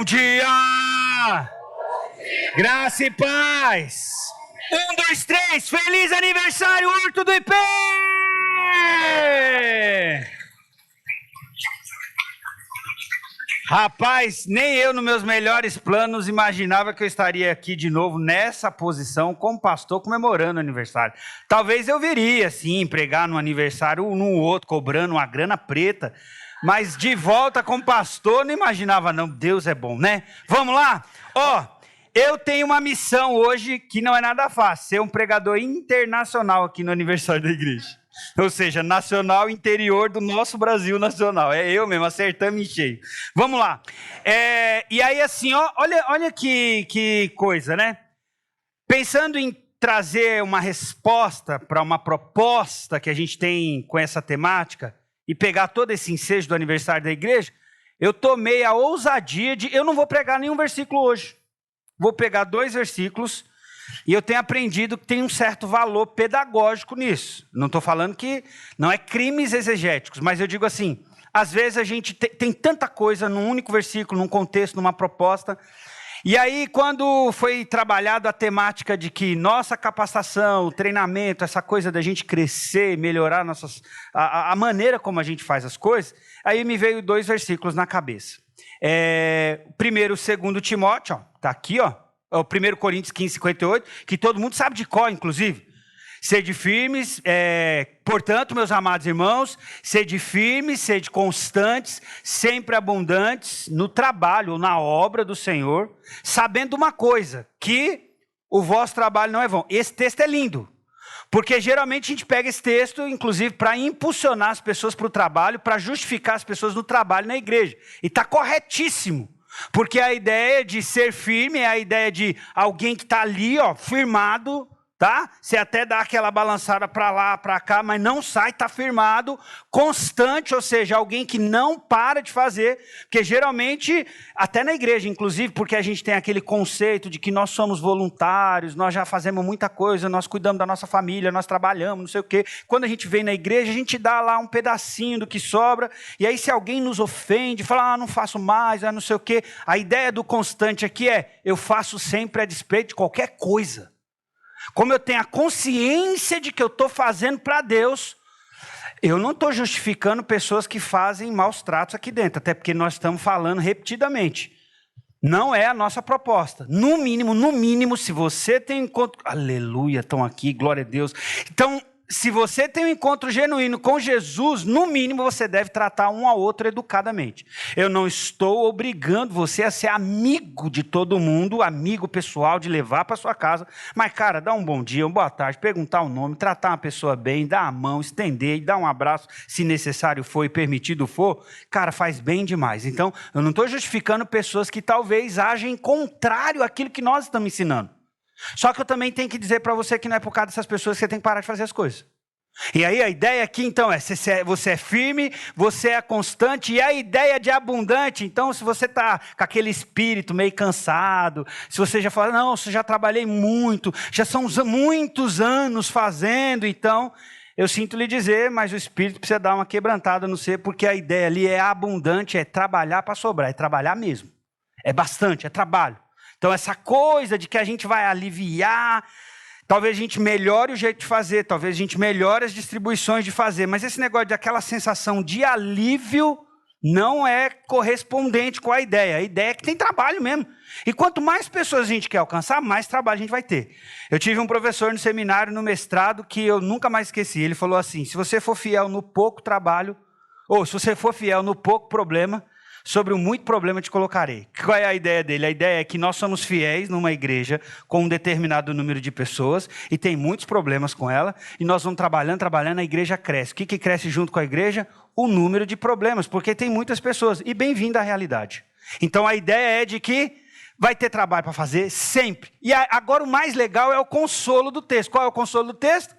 Bom dia! Graça e paz! 1, 2, 3, feliz aniversário, Horto do IP! Rapaz, nem eu, nos meus melhores planos, imaginava que eu estaria aqui de novo nessa posição como pastor comemorando o aniversário. Talvez eu viria, sim, pregar no aniversário um no outro, cobrando uma grana preta, mas de volta como pastor, não imaginava não. Deus é bom, né? Vamos lá? Eu tenho uma missão hoje que não é nada fácil, ser um pregador internacional aqui no aniversário da igreja. Ou seja, nacional, interior do nosso Brasil nacional. É eu mesmo, acertando em cheio. Vamos lá. E aí assim, olha que coisa, né? Pensando em trazer uma resposta para uma proposta que a gente tem com essa temática e pegar todo esse ensejo do aniversário da igreja, eu tomei a ousadia de... Eu não vou pregar nenhum versículo hoje. Vou pegar 2 versículos e eu tenho aprendido que tem um certo valor pedagógico nisso. Não estou falando que não é crimes exegéticos, mas eu digo assim, às vezes a gente tem tanta coisa num único versículo, num contexto, numa proposta. E aí, quando foi trabalhado a temática de que nossa capacitação, o treinamento, essa coisa da gente crescer, melhorar a maneira como a gente faz as coisas, aí me veio 2 versículos na cabeça. Primeiro, 2 Timóteo, está aqui, o 1 Coríntios 15, 58, que todo mundo sabe de cor, inclusive. Sede firmes, portanto, meus amados irmãos, sede firmes, sede constantes, sempre abundantes no trabalho, na obra do Senhor, sabendo uma coisa, que o vosso trabalho não é vão. Esse texto é lindo, porque geralmente a gente pega esse texto, inclusive, para impulsionar as pessoas para o trabalho, para justificar as pessoas no trabalho na igreja. E está corretíssimo. Porque a ideia de ser firme é a ideia de alguém que está ali, firmado, tá? Você até dá aquela balançada para lá, para cá, mas não sai, está firmado, constante, ou seja, alguém que não para de fazer, porque geralmente, até na igreja, inclusive, porque a gente tem aquele conceito de que nós somos voluntários, nós já fazemos muita coisa, nós cuidamos da nossa família, nós trabalhamos, não sei o quê. Quando a gente vem na igreja, a gente dá lá um pedacinho do que sobra, e aí se alguém nos ofende, fala, não faço mais, não sei o quê. A ideia do constante aqui é, eu faço sempre a despeito de qualquer coisa. Como eu tenho a consciência de que eu estou fazendo para Deus, eu não estou justificando pessoas que fazem maus tratos aqui dentro, até porque nós estamos falando repetidamente. Não é a nossa proposta. No mínimo, se você tem um encontro... Aleluia, estão aqui, glória a Deus. Então, se você tem um encontro genuíno com Jesus, no mínimo você deve tratar um ao outro educadamente. Eu não estou obrigando você a ser amigo de todo mundo, amigo pessoal, de levar para sua casa. Mas, cara, dá um bom dia, uma boa tarde, perguntar o nome, tratar uma pessoa bem, dar a mão, estender e dar um abraço, se necessário for e permitido for, cara, faz bem demais. Então, eu não estou justificando pessoas que talvez agem contrário àquilo que nós estamos ensinando. Só que eu também tenho que dizer para você que não é por causa dessas pessoas que você tem que parar de fazer as coisas. E aí a ideia aqui então você é firme, você é constante, e a ideia de abundante, então se você está com aquele espírito meio cansado, se você já fala, não, eu já trabalhei muito, já são muitos anos fazendo, então eu sinto lhe dizer, mas o espírito precisa dar uma quebrantada no ser, porque a ideia ali é abundante, é trabalhar para sobrar, é trabalhar mesmo, é bastante, é trabalho. Então essa coisa de que a gente vai aliviar, talvez a gente melhore o jeito de fazer, talvez a gente melhore as distribuições de fazer, mas esse negócio de aquela sensação de alívio não é correspondente com a ideia. A ideia é que tem trabalho mesmo. E quanto mais pessoas a gente quer alcançar, mais trabalho a gente vai ter. Eu tive um professor no seminário, no mestrado, que eu nunca mais esqueci. Ele falou assim, se você for fiel no pouco trabalho, ou se você for fiel no pouco problema, sobre o muito problema te colocarei. Qual é a ideia dele? A ideia é que nós somos fiéis numa igreja com um determinado número de pessoas e tem muitos problemas com ela e nós vamos trabalhando, a igreja cresce. O que cresce junto com a igreja? O número de problemas, porque tem muitas pessoas e bem-vindo à realidade. Então a ideia é de que vai ter trabalho para fazer sempre. E agora o mais legal é o consolo do texto. Qual é o consolo do texto?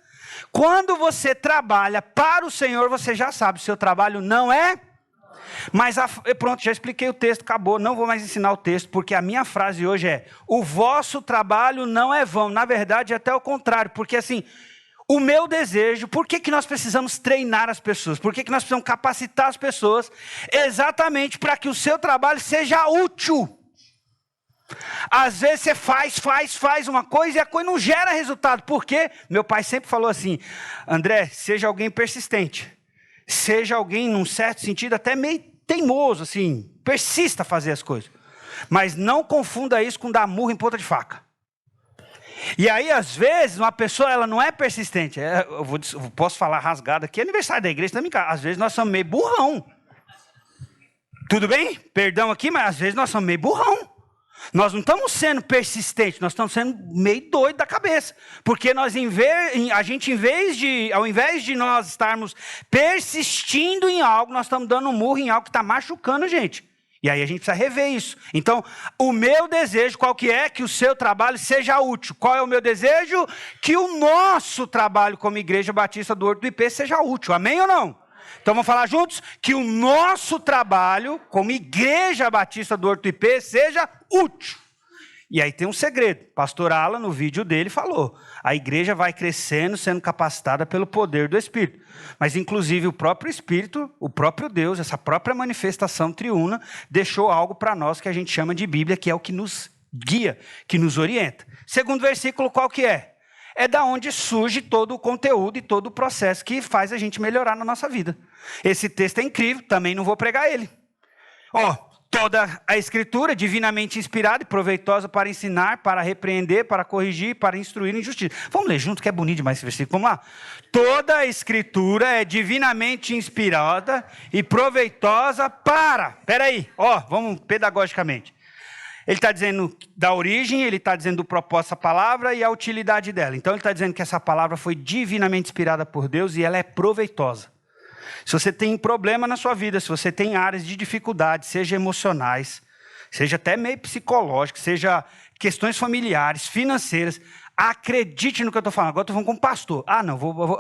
Quando você trabalha para o Senhor, você já sabe, o seu trabalho não é... Mas pronto, já expliquei o texto, acabou, não vou mais ensinar o texto, porque a minha frase hoje é, o vosso trabalho não é vão, na verdade é até o contrário, porque assim, o meu desejo, por que nós precisamos treinar as pessoas, por que nós precisamos capacitar as pessoas, exatamente para que o seu trabalho seja útil, Às vezes você faz uma coisa e a coisa não gera resultado. Por quê? Meu pai sempre falou assim: André, seja alguém persistente. Seja alguém, num certo sentido, até meio teimoso, assim. Persista a fazer as coisas. Mas não confunda isso com dar murro em ponta de faca. E aí, às vezes, uma pessoa, ela não é persistente. Eu posso falar rasgado aqui, é aniversário da igreja, também. Às vezes nós somos meio burrão. Tudo bem? Perdão aqui, mas às vezes nós somos meio burrão. Nós não estamos sendo persistentes, nós estamos sendo meio doido da cabeça. Porque ao invés de nós estarmos persistindo em algo, nós estamos dando um murro em algo que está machucando a gente. E aí a gente precisa rever isso. Então, o meu desejo, qual que é? Que o seu trabalho seja útil. Qual é o meu desejo? Que o nosso trabalho como Igreja Batista do Horto do IP seja útil. Amém ou não? Então vamos falar juntos? Que o nosso trabalho como Igreja Batista do Horto do IP seja útil. E aí tem um segredo. Pastor Alan, no vídeo dele, falou. A igreja vai crescendo, sendo capacitada pelo poder do Espírito. Mas, inclusive, o próprio Espírito, o próprio Deus, essa própria manifestação triuna, deixou algo para nós que a gente chama de Bíblia, que é o que nos guia, que nos orienta. Segundo versículo, qual que é? É da onde surge todo o conteúdo e todo o processo que faz a gente melhorar na nossa vida. Esse texto é incrível, também não vou pregar ele. Toda a Escritura, divinamente inspirada e proveitosa para ensinar, para repreender, para corrigir, para instruir em justiça. Vamos ler junto, que é bonito demais esse versículo. Vamos lá. Toda a Escritura é divinamente inspirada e proveitosa para... vamos pedagogicamente. Ele está dizendo da origem, ele está dizendo do propósito da palavra e a utilidade dela. Então ele está dizendo que essa palavra foi divinamente inspirada por Deus e ela é proveitosa. Se você tem problema na sua vida, se você tem áreas de dificuldade, seja emocionais, seja até meio psicológicas, seja questões familiares, financeiras, acredite no que eu estou falando. Agora eu estou falando com um pastor.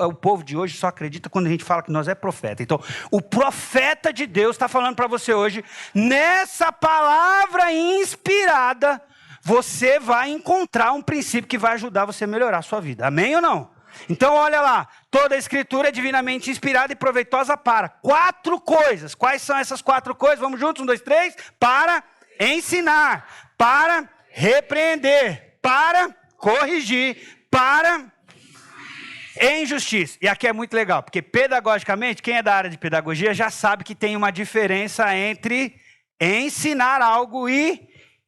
O povo de hoje só acredita quando a gente fala que nós é profeta. Então, o profeta de Deus está falando para você hoje, nessa palavra inspirada, você vai encontrar um princípio que vai ajudar você a melhorar a sua vida. Amém ou não? Então, olha lá, toda a Escritura é divinamente inspirada e proveitosa para 4 coisas. Quais são essas 4 coisas? Vamos juntos? 1, 2, 3. Para ensinar, para repreender, para corrigir, para em justiça. E aqui é muito legal, porque pedagogicamente, quem é da área de pedagogia já sabe que tem uma diferença entre ensinar algo e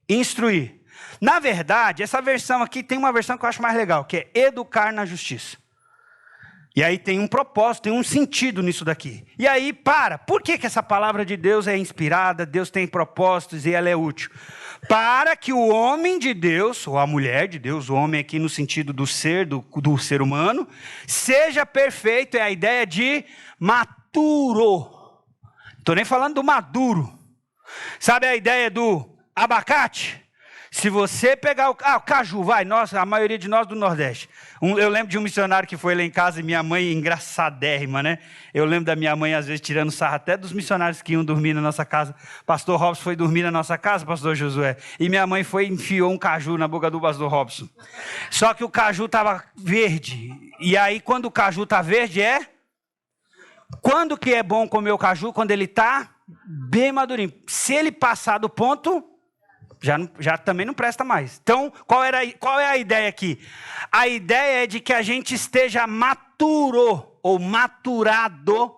instruir. Na verdade, essa versão aqui tem uma versão que eu acho mais legal, que é educar na justiça. E aí tem um propósito, tem um sentido nisso daqui. E aí, por que essa palavra de Deus é inspirada, Deus tem propósitos e ela é útil? Para que o homem de Deus, ou a mulher de Deus, o homem aqui no sentido do ser humano, seja perfeito, é a ideia de maturo. Não estou nem falando do maduro. Sabe a ideia do abacate? Se você pegar o caju, a maioria de nós do Nordeste. Eu lembro de um missionário que foi lá em casa e minha mãe, engraçadérrima, né? Eu lembro da minha mãe, às vezes, tirando sarro até dos missionários que iam dormir na nossa casa. Pastor Robson foi dormir na nossa casa, pastor Josué. E minha mãe foi e enfiou um caju na boca do pastor Robson. Só que o caju estava verde. E aí, quando o caju está verde, Quando que é bom comer o caju? Quando ele está bem madurinho. Se ele passar do ponto... Já também não presta mais. Então, qual é a ideia aqui? A ideia é de que a gente esteja maturo ou maturado,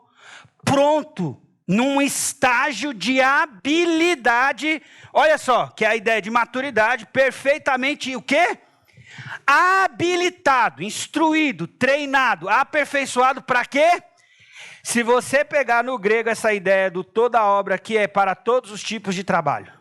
pronto, num estágio de habilidade. Olha só, que é a ideia de maturidade, perfeitamente o quê? Habilitado, instruído, treinado, aperfeiçoado para quê? Se você pegar no grego essa ideia do toda obra aqui é para todos os tipos de trabalho.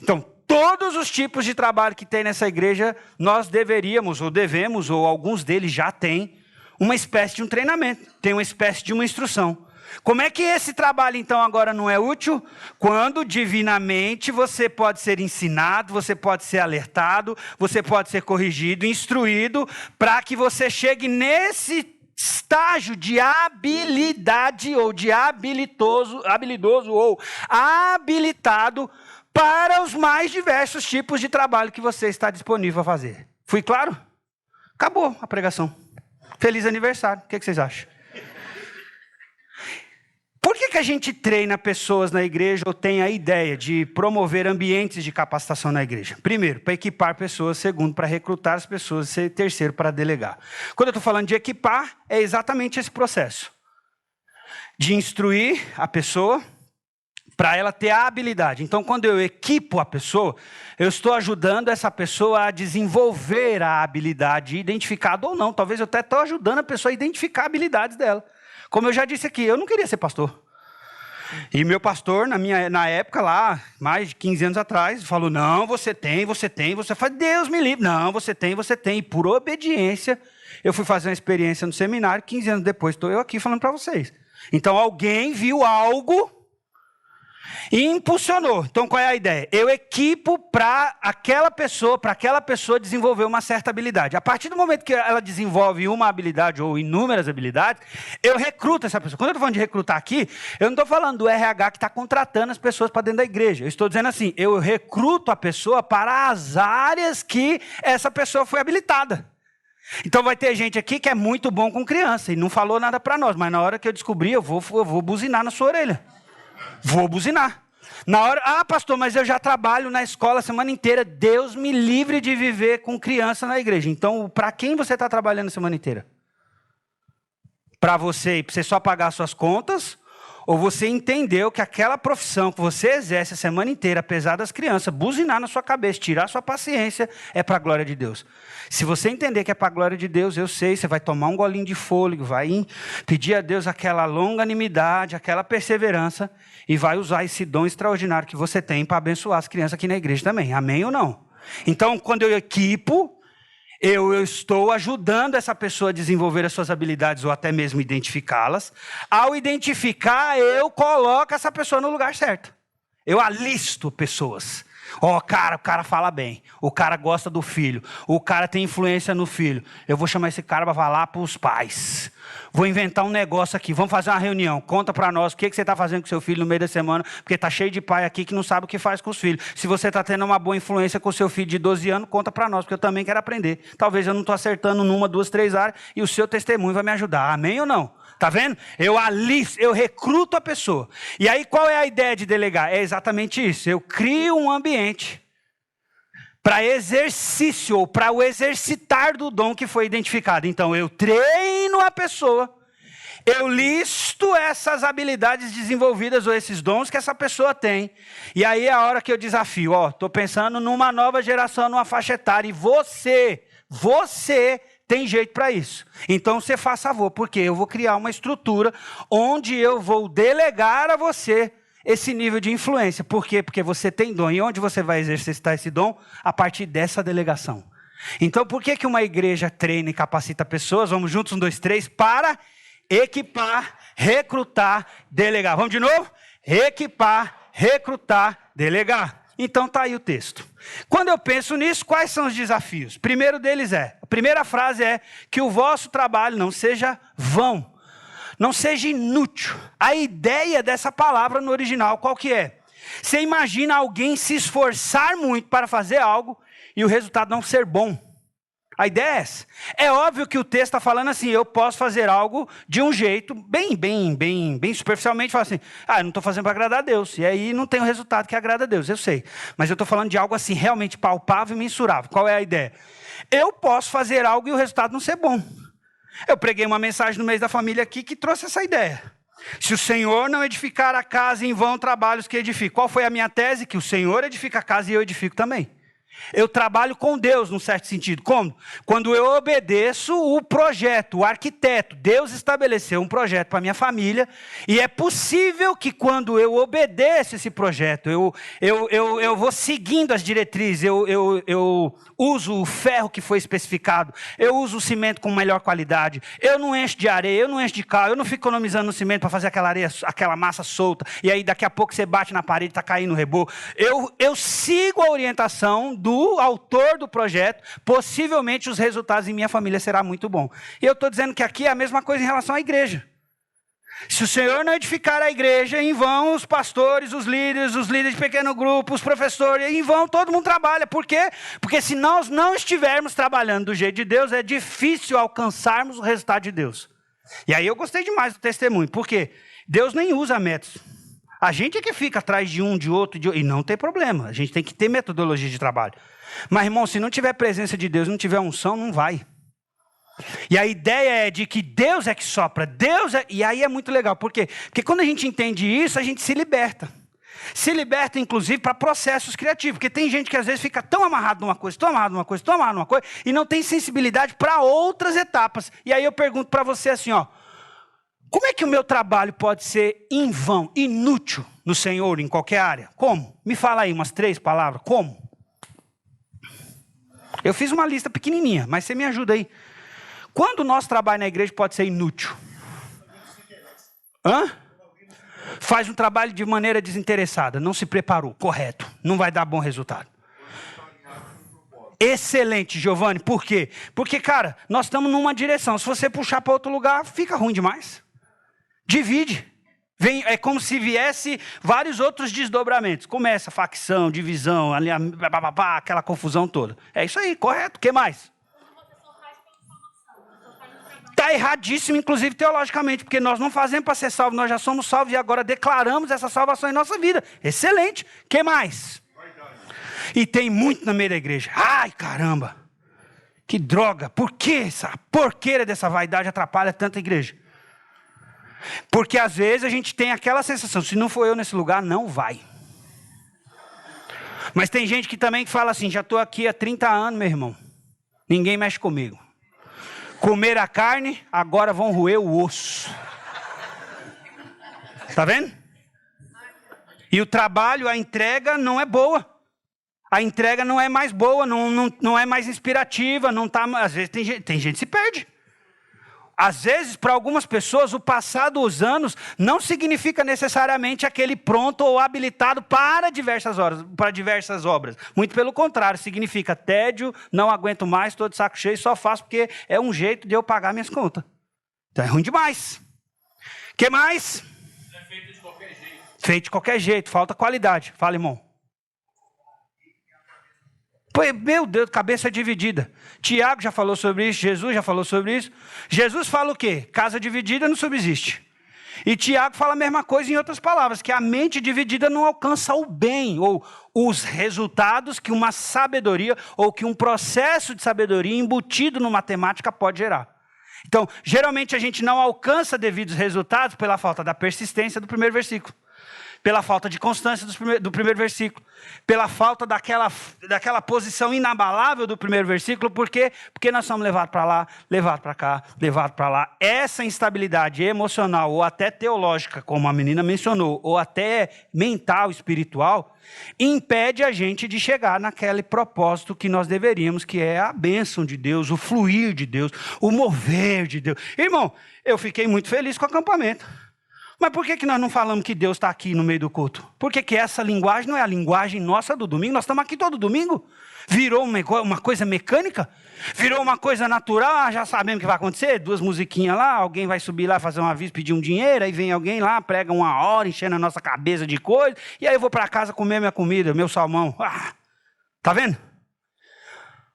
Então, todos os tipos de trabalho que tem nessa igreja, nós deveríamos, ou devemos, ou alguns deles já têm, uma espécie de um treinamento, tem uma espécie de uma instrução. Como é que esse trabalho, então, agora não é útil? Quando, divinamente, você pode ser ensinado, você pode ser alertado, você pode ser corrigido, instruído, para que você chegue nesse estágio de habilidade, ou de habilidoso ou habilitado, para os mais diversos tipos de trabalho que você está disponível a fazer. Fui claro? Acabou a pregação. Feliz aniversário. O que vocês acham? Por que a gente treina pessoas na igreja ou tem a ideia de promover ambientes de capacitação na igreja? Primeiro, para equipar pessoas. Segundo, para recrutar as pessoas. E terceiro, para delegar. Quando eu estou falando de equipar, é exatamente esse processo. De instruir a pessoa para ela ter a habilidade. Então, quando eu equipo a pessoa, eu estou ajudando essa pessoa a desenvolver a habilidade identificada ou não. Talvez eu até estou ajudando a pessoa a identificar habilidades dela. Como eu já disse aqui, eu não queria ser pastor. E meu pastor, na época lá, mais de 15 anos atrás, falou, não, você tem. Você faz, Deus me livre. Não, você tem. E por obediência, eu fui fazer uma experiência no seminário, 15 anos depois, estou eu aqui falando para vocês. Então, alguém viu algo e impulsionou. Então, qual é a ideia? Eu equipo para aquela pessoa desenvolver uma certa habilidade. A partir do momento que ela desenvolve uma habilidade ou inúmeras habilidades, eu recruto essa pessoa. Quando eu estou falando de recrutar aqui, eu não estou falando do RH que está contratando as pessoas para dentro da igreja. Eu estou dizendo assim, eu recruto a pessoa para as áreas que essa pessoa foi habilitada. Então vai ter gente aqui que é muito bom com criança e não falou nada para nós, mas na hora que eu descobrir, eu vou buzinar na sua orelha. Vou buzinar. Na hora, pastor, mas eu já trabalho na escola a semana inteira. Deus me livre de viver com criança na igreja. Então, para quem você está trabalhando a semana inteira? Para você só pagar suas contas? Ou você entendeu que aquela profissão que você exerce a semana inteira, apesar das crianças, buzinar na sua cabeça, tirar sua paciência, é para a glória de Deus. Se você entender que é para a glória de Deus, eu sei, você vai tomar um golinho de fôlego, vai pedir a Deus aquela longanimidade, aquela perseverança, e vai usar esse dom extraordinário que você tem para abençoar as crianças aqui na igreja também. Amém ou não? Então, quando eu equipo, eu estou ajudando essa pessoa a desenvolver as suas habilidades ou até mesmo identificá-las. Ao identificar, eu coloco essa pessoa no lugar certo. Eu alisto pessoas. O cara fala bem. O cara gosta do filho. O cara tem influência no filho. Eu vou chamar esse cara para falar para os pais. Vou inventar um negócio aqui. Vamos fazer uma reunião. Conta para nós o que você está fazendo com seu filho no meio da semana. Porque está cheio de pai aqui que não sabe o que faz com os filhos. Se você está tendo uma boa influência com o seu filho de 12 anos, conta para nós. Porque eu também quero aprender. Talvez eu não estou acertando numa, 2, 3 áreas. E o seu testemunho vai me ajudar. Amém ou não? Está vendo? Eu recruto a pessoa. E aí qual é a ideia de delegar? É exatamente isso. Eu crio um ambiente para exercício, ou para o exercitar do dom que foi identificado. Então, eu treino a pessoa, eu listo essas habilidades desenvolvidas, ou esses dons que essa pessoa tem. E aí é a hora que eu desafio, estou pensando numa nova geração, numa faixa etária, e você tem jeito para isso. Então, você faz favor, porque eu vou criar uma estrutura onde eu vou delegar a você esse nível de influência. Por quê? Porque você tem dom. E onde você vai exercitar esse dom? A partir dessa delegação. Então, por que uma igreja treina e capacita pessoas? Vamos juntos, 1, 2, 3, para equipar, recrutar, delegar. Vamos de novo? Equipar, recrutar, delegar. Então, está aí o texto. Quando eu penso nisso, quais são os desafios? Primeiro deles a primeira frase é que o vosso trabalho não seja vão. Não seja inútil. A ideia dessa palavra no original, qual que é? Você imagina alguém se esforçar muito para fazer algo e o resultado não ser bom. A ideia é essa. É óbvio que o texto está falando assim, eu posso fazer algo de um jeito bem superficialmente, falar assim, eu não estou fazendo para agradar a Deus, e aí não tem o resultado que agrada a Deus, eu sei. Mas eu estou falando de algo assim, realmente palpável e mensurável. Qual é a ideia? Eu posso fazer algo e o resultado não ser bom. Eu preguei uma mensagem no mês da família aqui que trouxe essa ideia. Se o Senhor não edificar a casa, em vão trabalhos que edifica. Qual foi a minha tese? Que o Senhor edifica a casa e eu edifico também. Eu trabalho com Deus, num certo sentido. Como? Quando eu obedeço o projeto, o arquiteto. Deus estabeleceu um projeto para a minha família. E é possível que quando eu obedeço esse projeto, eu vou seguindo as diretrizes, eu uso o ferro que foi especificado, eu uso o cimento com melhor qualidade, eu não encho de areia, eu não encho de cal, eu não fico economizando no cimento para fazer aquela areia, aquela massa solta, e aí daqui a pouco você bate na parede e está caindo no reboco. Eu sigo a orientação do autor do projeto, possivelmente os resultados em minha família serão muito bons. E eu estou dizendo que aqui é a mesma coisa em relação à igreja. Se o Senhor não edificar a igreja, em vão os pastores, os líderes de pequeno grupo, os professores, em vão todo mundo trabalha. Por quê? Porque se nós não estivermos trabalhando do jeito de Deus, é difícil alcançarmos o resultado de Deus. E aí eu gostei demais do testemunho. Por quê? Deus nem usa métodos. A gente é que fica atrás de um, de outro, e não tem problema. A gente tem que ter metodologia de trabalho. Mas, irmão, se não tiver presença de Deus, não tiver unção, não vai. E a ideia é de que Deus é que sopra. E aí é muito legal. Por quê? Porque quando a gente entende isso, a gente se liberta. Se liberta, inclusive, para processos criativos. Porque tem gente que às vezes fica tão amarrado numa coisa, e não tem sensibilidade para outras etapas. E aí eu pergunto para você assim, ó. Como é que o meu trabalho pode ser em vão, inútil no Senhor, em qualquer área? Como? Me fala aí umas 3 palavras. Como? Eu fiz uma lista pequenininha, mas você me ajuda aí. Quando o nosso trabalho na igreja pode ser inútil? Faz um trabalho de maneira desinteressada, não se preparou, correto. Não vai dar bom resultado. Excelente, Giovanni. Por quê? Porque, cara, nós estamos numa direção. Se você puxar para outro lugar, fica ruim demais. Divide. É como se viesse vários outros desdobramentos. Começa facção, divisão, aquela confusão toda. É isso aí, correto. O que mais? Está erradíssimo, inclusive teologicamente, porque nós não fazemos para ser salvos, nós já somos salvos e agora declaramos essa salvação em nossa vida. Excelente. O que mais? E tem muito no meio da igreja. Ai, caramba. Que droga. Por que essa porqueira dessa vaidade atrapalha tanta igreja? Porque às vezes a gente tem aquela sensação, se não for eu nesse lugar, não vai. Mas tem gente que também fala assim, já estou aqui há 30 anos, meu irmão. Ninguém mexe comigo. Comer a carne, agora vão roer o osso. Tá vendo? E o trabalho, a entrega não é boa. A entrega não é mais boa, não é mais inspirativa, não tá, às vezes tem gente que se perde. Às vezes, para algumas pessoas, o passar dos anos não significa necessariamente aquele pronto ou habilitado para diversas obras. Muito pelo contrário, significa tédio, não aguento mais, estou de saco cheio, só faço porque é um jeito de eu pagar minhas contas. Então é ruim demais. O que mais? É feito de qualquer jeito. Feito de qualquer jeito, falta qualidade. Fala, irmão. Meu Deus, cabeça dividida. Tiago já falou sobre isso, Jesus já falou sobre isso. Jesus fala o quê? Casa dividida não subsiste. E Tiago fala a mesma coisa em outras palavras, que a mente dividida não alcança o bem, ou os resultados que uma sabedoria, ou que um processo de sabedoria embutido no matemática pode gerar. Então, geralmente a gente não alcança devidos resultados pela falta da persistência do primeiro versículo. Pela falta de constância do primeiro versículo, pela falta daquela posição inabalável do primeiro versículo, por quê? Porque nós somos levados para lá, levados para cá, levados para lá. Essa instabilidade emocional, ou até teológica, como a menina mencionou, ou até mental, espiritual, impede a gente de chegar naquele propósito que nós deveríamos, que é a bênção de Deus, o fluir de Deus, o mover de Deus. Irmão, eu fiquei muito feliz com o acampamento. Mas por que nós não falamos que Deus está aqui no meio do culto? Por que essa linguagem não é a linguagem nossa do domingo? Nós estamos aqui todo domingo. Virou uma coisa mecânica? Virou uma coisa natural? Já sabemos o que vai acontecer? 2 musiquinhas lá, alguém vai subir lá, fazer um aviso, pedir um dinheiro, aí vem alguém lá, prega 1 hora, enchendo a nossa cabeça de coisa, e aí eu vou para casa comer minha comida, meu salmão. Tá vendo?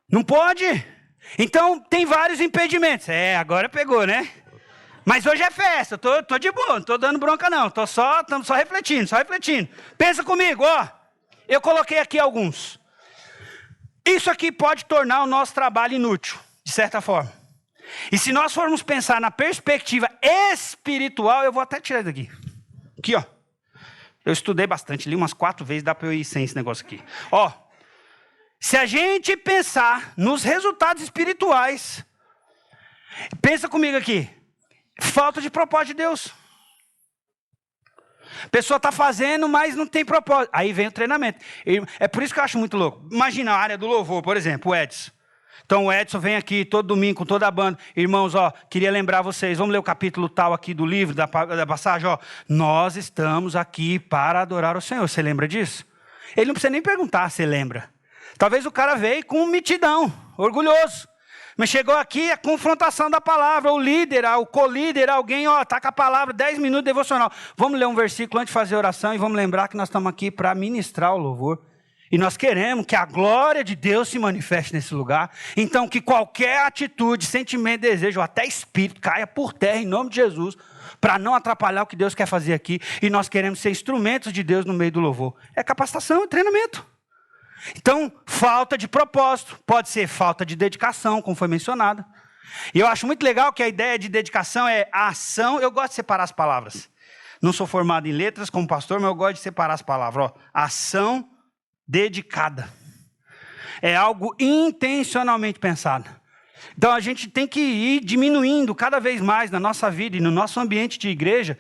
Não pode. Então, tem vários impedimentos. Agora pegou, né? Mas hoje é festa, tô de boa, não tô dando bronca não, estamos só refletindo. Pensa comigo, ó, eu coloquei aqui alguns. Isso aqui pode tornar o nosso trabalho inútil, de certa forma. E se nós formos pensar na perspectiva espiritual, eu vou até tirar isso daqui. Aqui, ó. Eu estudei bastante, li umas 4 vezes, dá para eu ir sem esse negócio aqui. Ó, se a gente pensar nos resultados espirituais, pensa comigo aqui. Falta de propósito de Deus. A pessoa está fazendo, mas não tem propósito. Aí vem o treinamento. É por isso que eu acho muito louco. Imagina a área do louvor, por exemplo, o Edson. Então o Edson vem aqui todo domingo com toda a banda. Irmãos, ó, queria lembrar vocês, vamos ler o capítulo tal aqui do livro, da passagem, ó. Nós estamos aqui para adorar o Senhor. Você lembra disso? Ele não precisa nem perguntar se lembra. Talvez o cara veio com mitidão, orgulhoso. Mas chegou aqui a confrontação da palavra, o líder, o co-líder, alguém, ó, tá com a palavra, 10 minutos devocional. Vamos ler um versículo antes de fazer a oração e vamos lembrar que nós estamos aqui para ministrar o louvor. E nós queremos que a glória de Deus se manifeste nesse lugar. Então que qualquer atitude, sentimento, desejo, ou até espírito caia por terra em nome de Jesus. para não atrapalhar o que Deus quer fazer aqui, e nós queremos ser instrumentos de Deus no meio do louvor. É capacitação, é treinamento. Então, falta de propósito, pode ser falta de dedicação, como foi mencionado. E eu acho muito legal que a ideia de dedicação é a ação. Eu gosto de separar as palavras. Não sou formado em letras como pastor, mas eu gosto de separar as palavras. Ação dedicada. É algo intencionalmente pensado. Então a gente tem que ir diminuindo cada vez mais na nossa vida e no nosso ambiente de igreja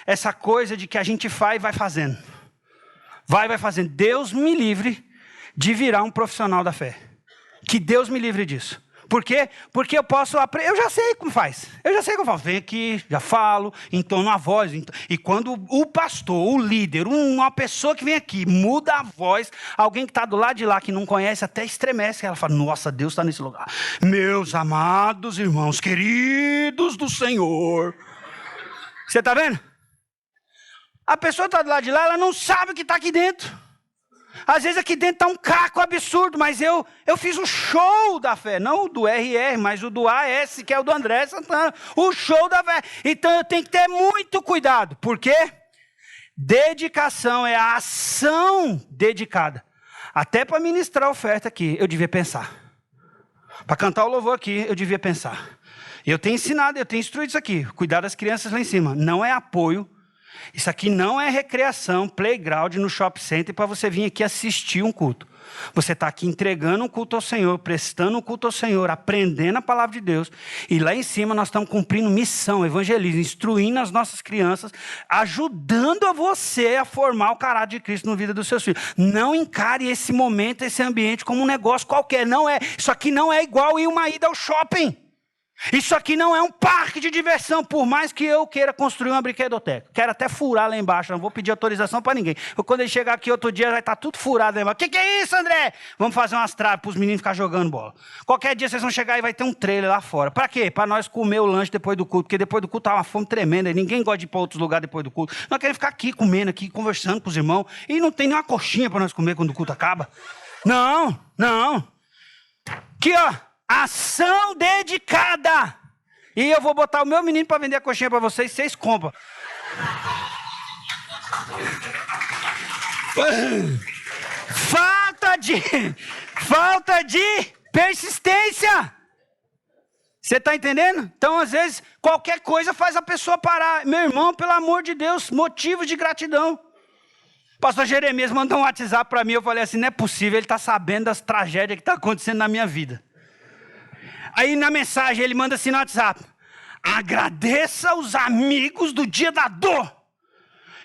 essa coisa de que a gente faz e vai fazendo. Vai fazendo. Deus me livre de virar um profissional da fé. Que Deus me livre disso. Por quê? Porque eu posso aprender. Eu já sei como faz. Vem aqui, já falo, entono a voz. E quando o pastor, o líder, uma pessoa que vem aqui, muda a voz, alguém que está do lado de lá, que não conhece, até estremece. Ela fala, nossa, Deus está nesse lugar. Meus amados irmãos, queridos do Senhor. Você está vendo? A pessoa está do lado de lá, ela não sabe o que está aqui dentro. Às vezes aqui dentro está um caco absurdo, mas eu fiz um show da fé. Não o do RR, mas o do AS, que é o do André Santana. O show da fé. Então eu tenho que ter muito cuidado. Por quê? Dedicação é a ação dedicada. Até para ministrar a oferta aqui, eu devia pensar. Para cantar o louvor aqui, eu devia pensar. Eu tenho ensinado, eu tenho instruído isso aqui. Cuidar das crianças lá em cima. Não é apoio. Isso aqui não é recreação, playground no shopping center para você vir aqui assistir um culto. Você está aqui entregando um culto ao Senhor, prestando um culto ao Senhor, aprendendo a palavra de Deus. E lá em cima nós estamos cumprindo missão, evangelismo, instruindo as nossas crianças, ajudando a você a formar o caráter de Cristo na vida dos seus filhos. Não encare esse momento, esse ambiente como um negócio qualquer. Não é. Isso aqui não é igual ir uma ida ao shopping. Isso aqui não é um parque de diversão, por mais que eu queira construir uma brinquedoteca. Quero até furar lá embaixo, não vou pedir autorização para ninguém. Quando ele chegar aqui outro dia, vai estar tudo furado lá embaixo. O que é isso, André? Vamos fazer umas traves para os meninos ficarem jogando bola. Qualquer dia vocês vão chegar e vai ter um trailer lá fora. Para quê? Para nós comer o lanche depois do culto, porque depois do culto tá uma fome tremenda, e ninguém gosta de ir para outros lugares depois do culto. Nós queremos ficar aqui comendo, aqui conversando com os irmãos, e não tem nenhuma coxinha para nós comer quando o culto acaba. Não. Aqui, ó, ação dedicada. E eu vou botar o meu menino para vender a coxinha para vocês compram. Falta de persistência. Você está entendendo? Então, às vezes, qualquer coisa faz a pessoa parar. Meu irmão, pelo amor de Deus, motivos de gratidão. O pastor Jeremias mandou um WhatsApp para mim, eu falei assim, não é possível, ele está sabendo das tragédias que estão acontecendo na minha vida. Aí na mensagem ele manda assim no WhatsApp: agradeça os amigos do dia da dor.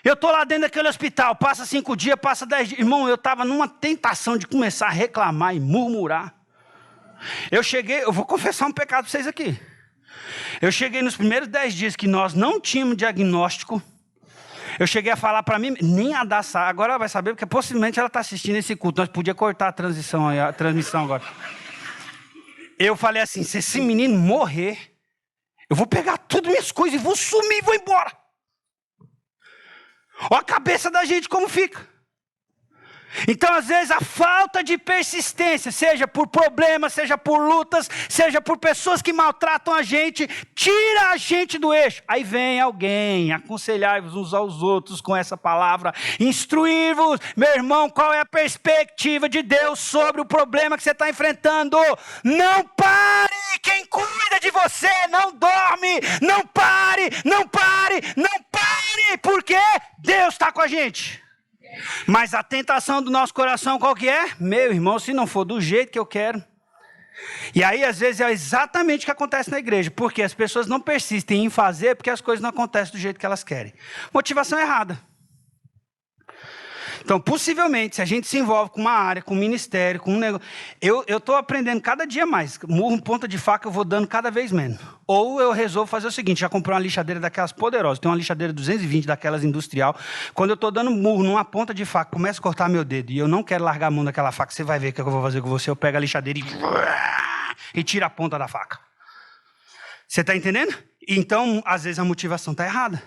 Eu estou lá dentro daquele hospital, passa 5 dias, passa 10 dias. Irmão, eu estava numa tentação de começar a reclamar e murmurar. Eu vou confessar um pecado para vocês aqui. Eu cheguei nos primeiros 10 dias que nós não tínhamos diagnóstico. Eu cheguei a falar para mim, nem a dar sabe. Agora ela vai saber, porque possivelmente ela está assistindo esse culto. Nós podíamos cortar a transmissão agora. Eu falei assim, se esse menino morrer, eu vou pegar tudo minhas coisas e vou sumir e vou embora. Olha a cabeça da gente como fica. Então, às vezes, a falta de persistência, seja por problemas, seja por lutas, seja por pessoas que maltratam a gente, tira a gente do eixo. Aí vem alguém aconselhar-vos uns aos outros com essa palavra, instruir-vos, meu irmão, qual é a perspectiva de Deus sobre o problema que você está enfrentando. Não pare, quem cuida de você não dorme. Não pare, porque Deus está com a gente. Mas a tentação do nosso coração qual que é? Meu irmão, se não for do jeito que eu quero. E aí às vezes é exatamente o que acontece na igreja. Porque as pessoas não persistem em fazer porque as coisas não acontecem do jeito que elas querem. Motivação errada. Então, possivelmente, se a gente se envolve com uma área, com um ministério, com um negócio... Eu estou aprendendo cada dia mais. Murro, ponta de faca, eu vou dando cada vez menos. Ou eu resolvo fazer o seguinte, já comprei uma lixadeira daquelas poderosas. Tem uma lixadeira 220 daquelas industrial. Quando eu estou dando murro numa ponta de faca, começa a cortar meu dedo. E eu não quero largar a mão daquela faca. Você vai ver o que eu vou fazer com você. Eu pego a lixadeira e tiro a ponta da faca. Você está entendendo? Então, às vezes, a motivação está errada.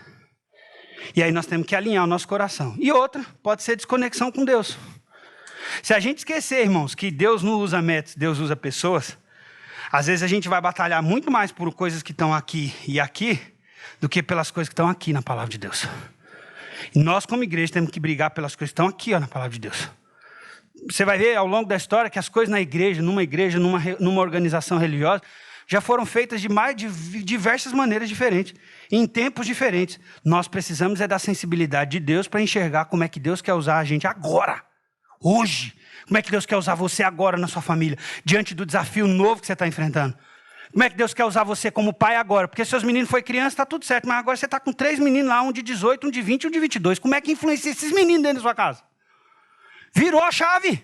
E aí nós temos que alinhar o nosso coração. E outra, pode ser desconexão com Deus. Se a gente esquecer, irmãos, que Deus não usa métodos, Deus usa pessoas, às vezes a gente vai batalhar muito mais por coisas que estão aqui e aqui, do que pelas coisas que estão aqui na palavra de Deus. E nós, como igreja, temos que brigar pelas coisas que estão aqui, ó, na palavra de Deus. Você vai ver ao longo da história que as coisas na igreja, numa organização religiosa, já foram feitas de diversas maneiras diferentes, em tempos diferentes. Nós precisamos da sensibilidade de Deus para enxergar como é que Deus quer usar a gente agora, hoje. Como é que Deus quer usar você agora na sua família, diante do desafio novo que você está enfrentando. Como é que Deus quer usar você como pai agora? Porque seus meninos foram criança, está tudo certo, mas agora você está com 3 meninos lá, um de 18, um de 20 e um de 22. Como é que influencia esses meninos dentro da sua casa? Virou a chave.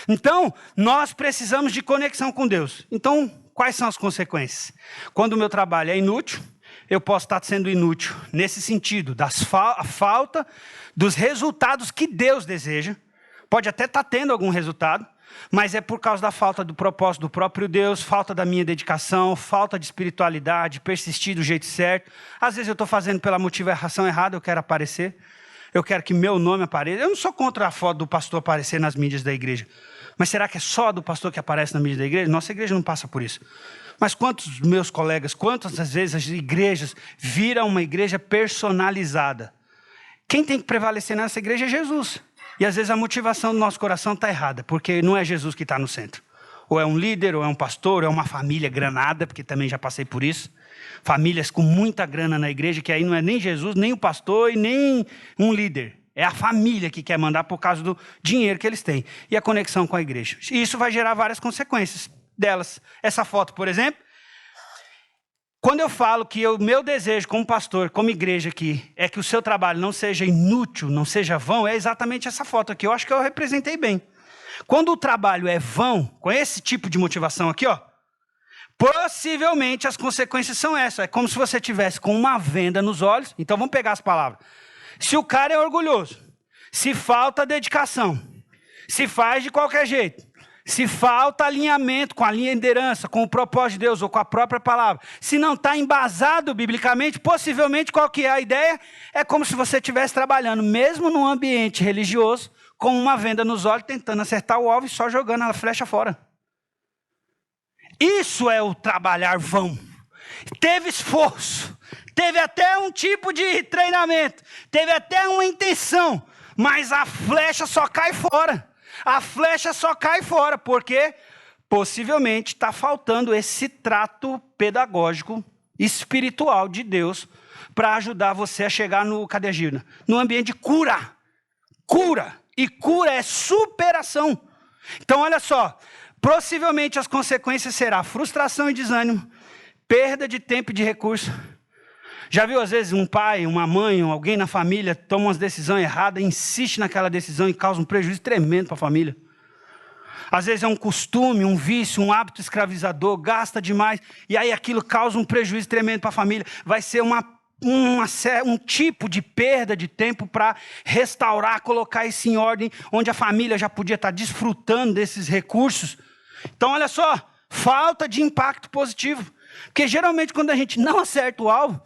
Então, nós precisamos de conexão com Deus. Então, quais são as consequências? Quando o meu trabalho é inútil, eu posso estar sendo inútil nesse sentido, a falta dos resultados que Deus deseja. Pode até estar tendo algum resultado, mas é por causa da falta do propósito do próprio Deus, falta da minha dedicação, falta de espiritualidade, persistir do jeito certo. Às vezes eu estou fazendo pela motivação errada, eu quero aparecer. Eu quero que meu nome apareça. Eu não sou contra a foto do pastor aparecer nas mídias da igreja. Mas será que é só do pastor que aparece na mídia da igreja? Nossa igreja não passa por isso. Mas quantos meus colegas, quantas vezes as igrejas viram uma igreja personalizada? Quem tem que prevalecer nessa igreja é Jesus. E às vezes a motivação do nosso coração está errada, porque não é Jesus que está no centro. Ou é um líder, ou é um pastor, ou é uma família granada, porque também já passei por isso. Famílias com muita grana na igreja, que aí não é nem Jesus, nem o pastor e nem um líder. É a família que quer mandar por causa do dinheiro que eles têm. E a conexão com a igreja. E isso vai gerar várias consequências delas. Essa foto, por exemplo. Quando eu falo que o meu desejo como pastor, como igreja aqui, é que o seu trabalho não seja inútil, não seja vão, é exatamente essa foto aqui. Eu acho que eu representei bem. Quando o trabalho é vão, com esse tipo de motivação aqui, ó, possivelmente as consequências são essas. É como se você tivesse com uma venda nos olhos. Então vamos pegar as palavras. Se o cara é orgulhoso, se falta dedicação, se faz de qualquer jeito, se falta alinhamento com a liderança, com o propósito de Deus ou com a própria palavra, se não está embasado biblicamente, possivelmente qual que é a ideia? É como se você estivesse trabalhando, mesmo num ambiente religioso, com uma venda nos olhos, tentando acertar o alvo e só jogando a flecha fora. Isso é o trabalhar vão. Teve esforço, teve até um tipo de treinamento, teve até uma intenção, mas a flecha só cai fora. A flecha só cai fora, porque possivelmente está faltando esse trato pedagógico, espiritual de Deus, para ajudar você a chegar no, cadê a Gina? No ambiente de cura. Cura. E cura é superação. Então, olha só. Possivelmente as consequências serão frustração e desânimo, perda de tempo e de recurso. Já viu, às vezes, um pai, uma mãe, alguém na família toma uma decisão errada, insiste naquela decisão e causa um prejuízo tremendo para a família. Às vezes é um costume, um vício, um hábito escravizador, gasta demais, e aí aquilo causa um prejuízo tremendo para a família. Vai ser um tipo de perda de tempo para restaurar, colocar isso em ordem, onde a família já podia estar desfrutando desses recursos. Então, olha só, falta de impacto positivo. Porque geralmente quando a gente não acerta o alvo,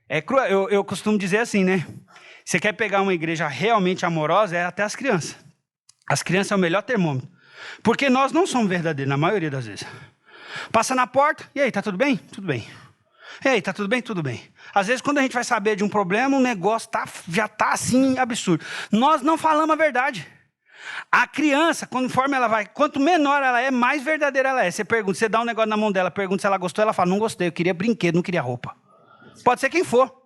é cruel. Eu costumo dizer assim, né? Você quer pegar uma igreja realmente amorosa, é até as crianças. As crianças é o melhor termômetro. Porque nós não somos verdadeiros, na maioria das vezes. Passa na porta, e aí, tá tudo bem? Tudo bem. E aí, tá tudo bem? Tudo bem. Às vezes, quando a gente vai saber de um problema, o negócio já está assim, absurdo. Nós não falamos a verdade. A criança, conforme ela vai, quanto menor ela é, mais verdadeira ela é. Você pergunta, você dá um negócio na mão dela, pergunta se ela gostou, ela fala, não gostei, eu queria brinquedo, não queria roupa. Pode ser quem for.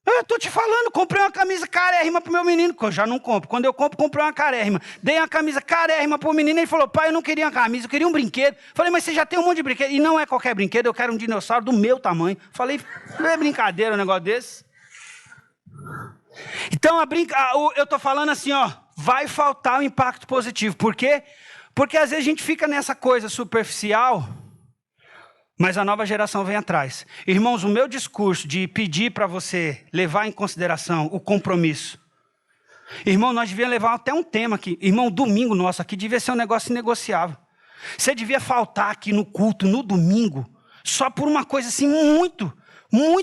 Eu estou te falando, comprei uma camisa carérrima para o meu menino, que eu já não compro. Quando eu compro, comprei uma carérrima. Dei uma camisa carérrima para o menino, ele falou, pai, eu não queria uma camisa, eu queria um brinquedo. Falei, mas você já tem um monte de brinquedo. E não é qualquer brinquedo, eu quero um dinossauro do meu tamanho. Falei, não é brincadeira um negócio desse. Então, eu estou falando assim, ó, vai faltar o impacto positivo. Por quê? Porque às vezes a gente fica nessa coisa superficial, mas a nova geração vem atrás. Irmãos, o meu discurso de pedir para você levar em consideração o compromisso. Irmão, nós devíamos levar até um tema aqui. Irmão, domingo nosso aqui devia ser um negócio inegociável. Você devia faltar aqui no culto, no domingo, só por uma coisa assim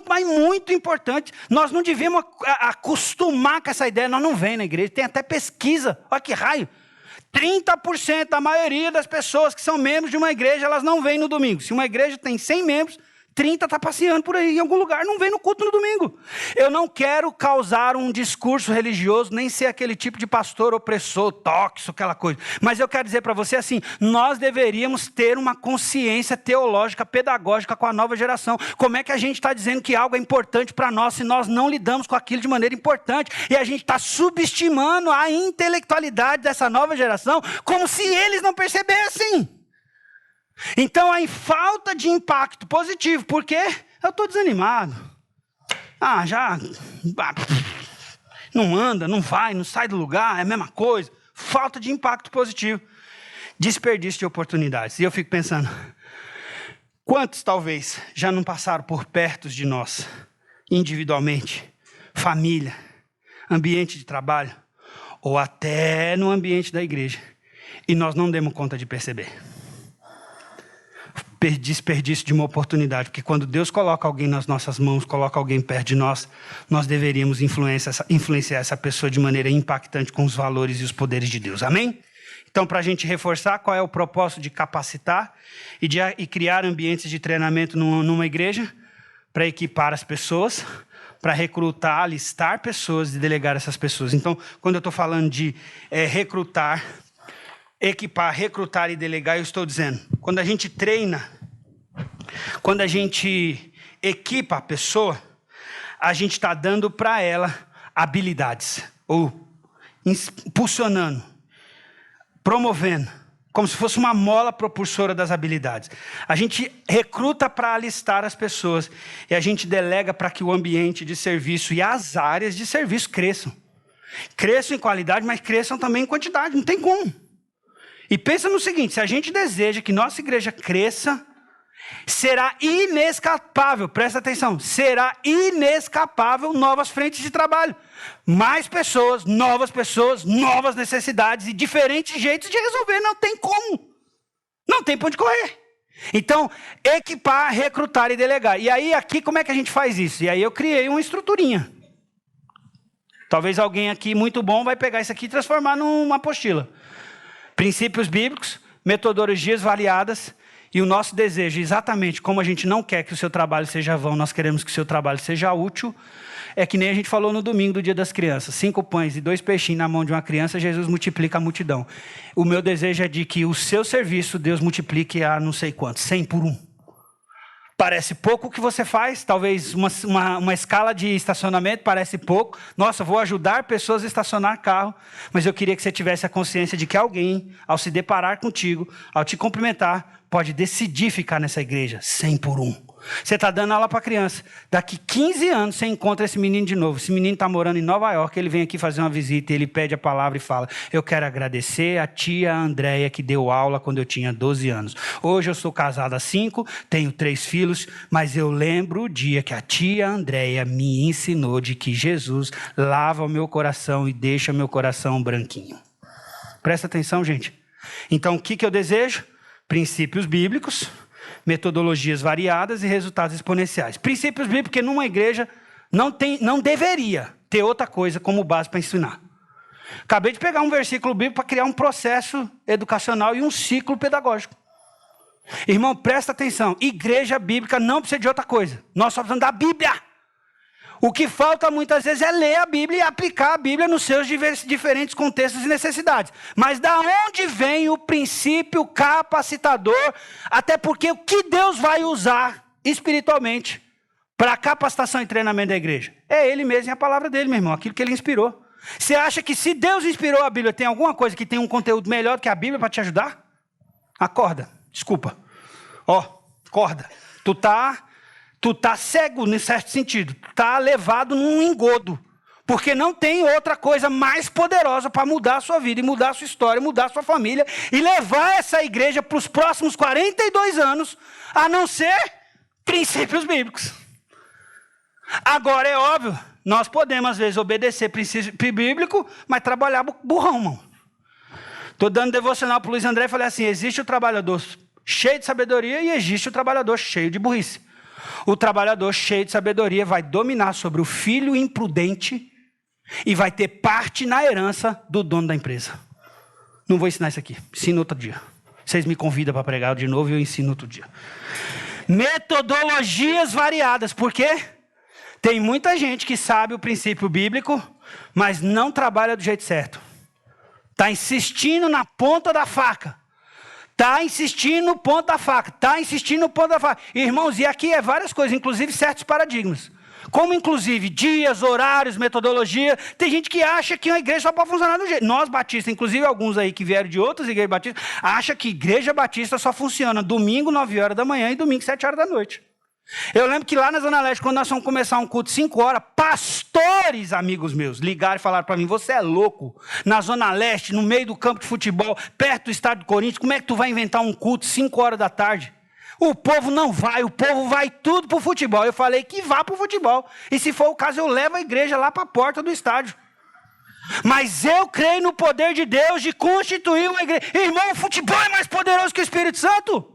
mas muito importante. Nós não devíamos acostumar com essa ideia. Nós não vemos na igreja. Tem até pesquisa. Olha que raio. 30% da maioria das pessoas que são membros de uma igreja, elas não vêm no domingo. Se uma igreja tem 100 membros, 30 está passeando por aí em algum lugar, não vem no culto no domingo. Eu não quero causar um discurso religioso, nem ser aquele tipo de pastor opressor, tóxico, aquela coisa. Mas eu quero dizer para você assim, nós deveríamos ter uma consciência teológica, pedagógica com a nova geração. Como é que a gente está dizendo que algo é importante para nós se nós não lidamos com aquilo de maneira importante? E a gente está subestimando a intelectualidade dessa nova geração como se eles não percebessem. Então, a falta de impacto positivo, porque eu estou desanimado. Não anda, não vai, não sai do lugar, é a mesma coisa. Falta de impacto positivo. Desperdício de oportunidades. E eu fico pensando, quantos talvez já não passaram por perto de nós, individualmente, família, ambiente de trabalho, ou até no ambiente da igreja, e nós não demos conta de perceber. Desperdício de uma oportunidade, porque quando Deus coloca alguém nas nossas mãos, coloca alguém perto de nós, nós deveríamos influenciar essa pessoa de maneira impactante com os valores e os poderes de Deus, amém? Então, para a gente reforçar, qual é o propósito de capacitar e criar ambientes de treinamento numa igreja? Para equipar as pessoas, para recrutar, alistar pessoas e delegar essas pessoas. Então, quando eu estou falando de recrutar, equipar, recrutar e delegar, eu estou dizendo, quando a gente treina, quando a gente equipa a pessoa, a gente está dando para ela habilidades, ou impulsionando, promovendo, como se fosse uma mola propulsora das habilidades. A gente recruta para alistar as pessoas e a gente delega para que o ambiente de serviço e as áreas de serviço cresçam. Cresçam em qualidade, mas cresçam também em quantidade, não tem como. E pensa no seguinte, se a gente deseja que nossa igreja cresça, será inescapável, presta atenção, será inescapável novas frentes de trabalho. Mais pessoas, novas necessidades e diferentes jeitos de resolver, não tem como. Não tem para onde correr. Então, equipar, recrutar e delegar. E aí, aqui, como é que a gente faz isso? E aí eu criei uma estruturinha. Talvez alguém aqui muito bom vai pegar isso aqui e transformar numa apostila. Princípios bíblicos, metodologias variadas, e o nosso desejo, exatamente como a gente não quer que o seu trabalho seja vão, nós queremos que o seu trabalho seja útil, é que nem a gente falou no domingo do Dia das Crianças, 5 pães e 2 peixinhos na mão de uma criança, Jesus multiplica a multidão. O meu desejo é de que o seu serviço, Deus multiplique a não sei quanto, 100 por 1. Parece pouco o que você faz, talvez uma escala de estacionamento parece pouco. Nossa, vou ajudar pessoas a estacionar carro, mas eu queria que você tivesse a consciência de que alguém, ao se deparar contigo, ao te cumprimentar, pode decidir ficar nessa igreja, 100 por 1. Você está dando aula para criança. Daqui 15 anos você encontra esse menino de novo. Esse menino está morando em Nova York, ele vem aqui fazer uma visita, ele pede a palavra e fala, eu quero agradecer a tia Andréia que deu aula quando eu tinha 12 anos. Hoje eu sou casado há 5, tenho 3 filhos, mas eu lembro o dia que a tia Andréia me ensinou de que Jesus lava o meu coração e deixa meu coração branquinho. Presta atenção, gente. Então, o que eu desejo? Princípios bíblicos, metodologias variadas e resultados exponenciais. Princípios bíblicos, porque numa igreja não deveria ter outra coisa como base para ensinar. Acabei de pegar um versículo bíblico para criar um processo educacional e um ciclo pedagógico. Irmão, presta atenção. Igreja bíblica não precisa de outra coisa. Nós só precisamos da Bíblia. O que falta muitas vezes é ler a Bíblia e aplicar a Bíblia nos seus diferentes contextos e necessidades. Mas da onde vem o princípio capacitador? Até porque o que Deus vai usar espiritualmente para a capacitação e treinamento da igreja? É Ele mesmo e a palavra dele, meu irmão, aquilo que Ele inspirou. Você acha que se Deus inspirou a Bíblia, tem alguma coisa que tem um conteúdo melhor do que a Bíblia para te ajudar? Acorda, desculpa. Acorda. Tu tá cego, em certo sentido. Tu tá levado num engodo. Porque não tem outra coisa mais poderosa para mudar a sua vida, e mudar a sua história, mudar a sua família, e levar essa igreja para os próximos 42 anos, a não ser princípios bíblicos. Agora, é óbvio, nós podemos, às vezes, obedecer princípio bíblico, mas trabalhar burrão, irmão. Estou dando devocional para o Luiz André e falei assim, existe o trabalhador cheio de sabedoria e existe o trabalhador cheio de burrice. O trabalhador cheio de sabedoria vai dominar sobre o filho imprudente e vai ter parte na herança do dono da empresa. Não vou ensinar isso aqui, ensino outro dia. Vocês me convidam para pregar de novo e eu ensino outro dia. Metodologias variadas. Por quê? Tem muita gente que sabe o princípio bíblico, mas não trabalha do jeito certo. Está insistindo na ponta da faca. Está insistindo no ponto da faca. Está insistindo no ponto da faca. Irmãos, e aqui é várias coisas, inclusive certos paradigmas. Como inclusive dias, horários, metodologia. Tem gente que acha que uma igreja só pode funcionar do jeito. Nós batistas, inclusive alguns aí que vieram de outras igrejas batistas, acham que igreja batista só funciona domingo 9 horas da manhã e domingo 7 horas da noite. Eu lembro que lá na Zona Leste, quando nós fomos começar um culto 5 horas, pastores amigos meus ligaram e falaram para mim: você é louco, na Zona Leste, no meio do campo de futebol, perto do estádio do Corinthians, como é que tu vai inventar um culto 5 horas da tarde? O povo não vai, o povo vai tudo para o futebol. Eu falei que vá para o futebol, e se for o caso eu levo a igreja lá para a porta do estádio. Mas eu creio no poder de Deus de constituir uma igreja. Irmão, o futebol é mais poderoso que o Espírito Santo?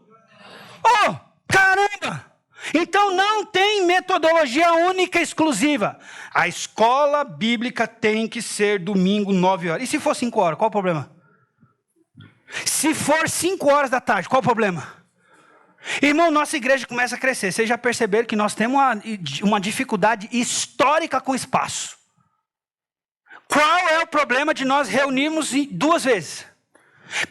Oh, caramba! Então não tem metodologia única exclusiva. A escola bíblica tem que ser domingo 9 horas. E se for 5 horas, qual o problema? Se for 5 horas da tarde, qual o problema? Irmão, nossa igreja começa a crescer. Vocês já perceberam que nós temos uma dificuldade histórica com espaço. Qual é o problema de nós reunirmos 2 vezes?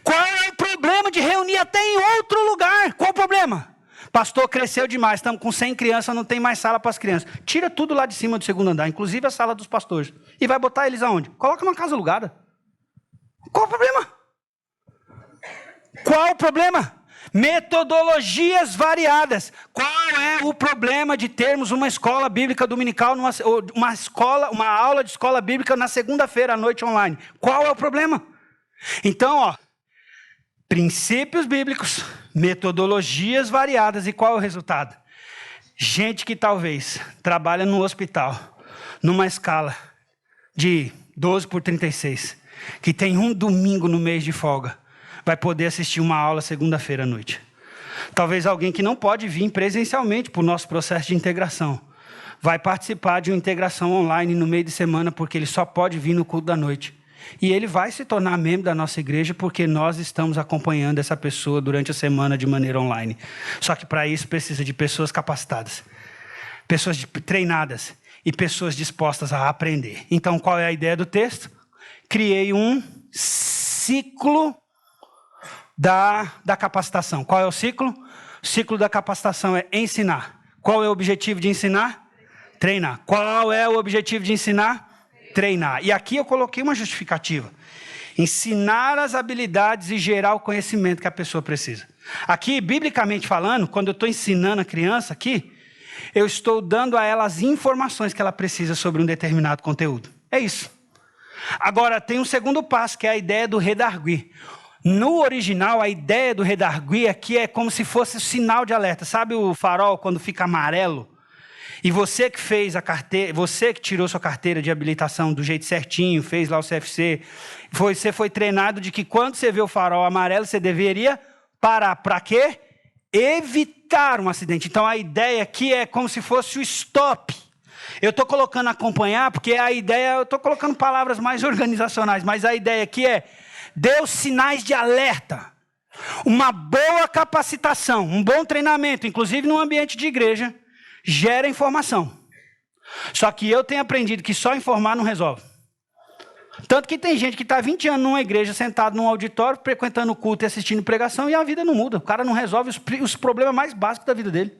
Qual é o problema de reunir até em outro lugar? Qual o problema? Pastor, cresceu demais, estamos com 100 crianças, não tem mais sala para as crianças. Tira tudo lá de cima do 2º andar, inclusive a sala dos pastores. E vai botar eles aonde? Coloca numa casa alugada. Qual o problema? Qual o problema? Metodologias variadas. Qual é o problema de termos uma escola bíblica dominical, uma aula de escola bíblica na segunda-feira à noite online? Qual é o problema? Então, princípios bíblicos, metodologias variadas. E qual é o resultado? Gente que talvez trabalha no hospital, numa escala de 12/36, que tem um domingo no mês de folga, vai poder assistir uma aula segunda-feira à noite. Talvez alguém que não pode vir presencialmente para o nosso processo de integração, vai participar de uma integração online no meio de semana, porque ele só pode vir no culto da noite. E ele vai se tornar membro da nossa igreja porque nós estamos acompanhando essa pessoa durante a semana de maneira online. Só que para isso precisa de pessoas capacitadas, pessoas treinadas e pessoas dispostas a aprender. Então, qual é a ideia do texto? Criei um ciclo da capacitação. Qual é o ciclo? O ciclo da capacitação é ensinar. Qual é o objetivo de ensinar? Treinar. Qual é o objetivo de ensinar? Treinar. E aqui eu coloquei uma justificativa. Ensinar as habilidades e gerar o conhecimento que a pessoa precisa. Aqui, biblicamente falando, quando eu estou ensinando a criança aqui, eu estou dando a ela as informações que ela precisa sobre um determinado conteúdo. É isso. Agora, tem um segundo passo, que é a ideia do redarguir. No original, a ideia do redarguir aqui é como se fosse o sinal de alerta. Sabe o farol quando fica amarelo? E você que fez a carteira, você que tirou sua carteira de habilitação do jeito certinho, fez lá o CFC, você foi treinado de que quando você vê o farol amarelo, você deveria parar. Para quê? Evitar um acidente. Então a ideia aqui é como se fosse o stop. Eu estou colocando acompanhar, porque a ideia, eu estou colocando palavras mais organizacionais, mas a ideia aqui é dê os sinais de alerta. Uma boa capacitação, um bom treinamento, inclusive no ambiente de igreja, gera informação. Só que eu tenho aprendido que só informar não resolve. Tanto que tem gente que está 20 anos numa igreja, sentado num auditório, frequentando culto e assistindo pregação, e a vida não muda. O cara não resolve os problemas mais básicos da vida dele.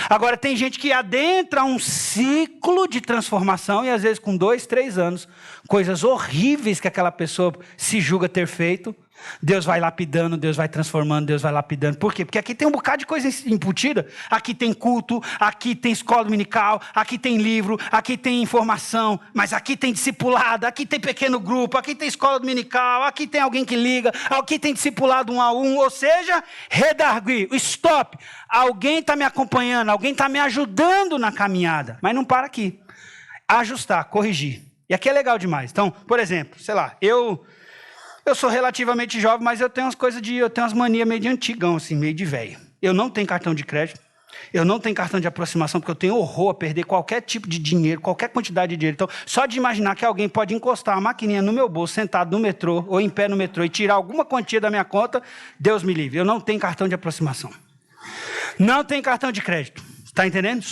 Agora, tem gente que adentra um ciclo de transformação, e às vezes com 2, 3 anos, coisas horríveis que aquela pessoa se julga ter feito, Deus vai lapidando, Deus vai transformando, Deus vai lapidando. Por quê? Porque aqui tem um bocado de coisa embutida. Aqui tem culto, aqui tem escola dominical, aqui tem livro, aqui tem informação, mas aqui tem discipulado, aqui tem pequeno grupo, aqui tem escola dominical, aqui tem alguém que liga, aqui tem discipulado 1 a 1, ou seja, redarguir, stop. Alguém está me acompanhando, alguém está me ajudando na caminhada, mas não para aqui. Ajustar, corrigir. E aqui é legal demais. Então, por exemplo, sei lá, eu sou relativamente jovem, mas eu tenho umas manias meio de antigão, assim, meio de velho. Eu não tenho cartão de crédito, eu não tenho cartão de aproximação, porque eu tenho horror a perder qualquer tipo de dinheiro, qualquer quantidade de dinheiro. Então, só de imaginar que alguém pode encostar uma maquininha no meu bolso, sentado no metrô, ou em pé no metrô, e tirar alguma quantia da minha conta, Deus me livre. Eu não tenho cartão de aproximação. Não tem cartão de crédito. Está entendendo?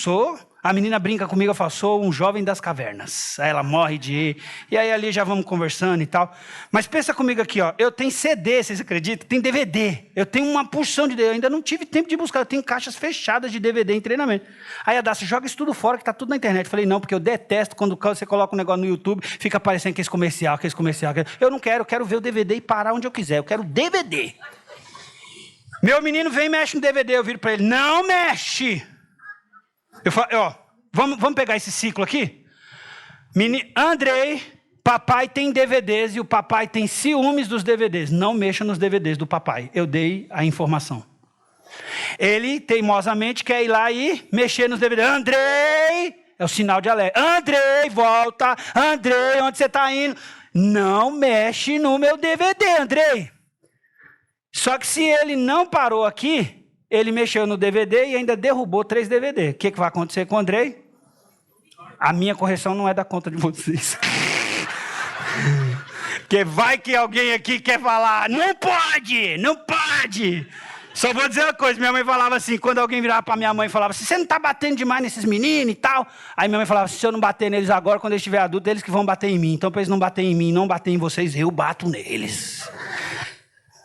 A menina brinca comigo, eu falo, sou um jovem das cavernas. Aí ela morre de ir. E aí ali já vamos conversando e tal. Mas pensa comigo aqui, ó. Eu tenho CD, vocês acreditam? Tem DVD. Eu tenho uma porção de DVD. Eu ainda não tive tempo de buscar. Eu tenho caixas fechadas de DVD em treinamento. Aí a Dácia, joga isso tudo fora que tá tudo na internet. Eu falei, não, porque eu detesto quando você coloca um negócio no YouTube, fica aparecendo aqueles comercial. Eu não quero, eu quero ver o DVD e parar onde eu quiser. Eu quero DVD. Meu menino vem e mexe no DVD. Eu viro para ele, não mexe. Eu falo, ó, vamos pegar esse ciclo aqui? Andrei, papai tem DVDs e o papai tem ciúmes dos DVDs. Não mexa nos DVDs do papai. Eu dei a informação. Ele, teimosamente, quer ir lá e mexer nos DVDs. Andrei, é o sinal de alerta. Andrei, volta. Andrei, onde você está indo? Não mexe no meu DVD, Andrei. Só que se ele não parou aqui, ele mexeu no DVD e ainda derrubou 3 DVD. O que vai acontecer com o Andrei? A minha correção não é da conta de vocês. Porque vai que alguém aqui quer falar, não pode, não pode. Só vou dizer uma coisa, minha mãe falava assim, quando alguém virava para minha mãe e falava assim, você não está batendo demais nesses meninos e tal. Aí minha mãe falava, se eu não bater neles agora, quando eles estiverem adultos, eles que vão bater em mim. Então para eles não baterem em mim, não bater em vocês, eu bato neles.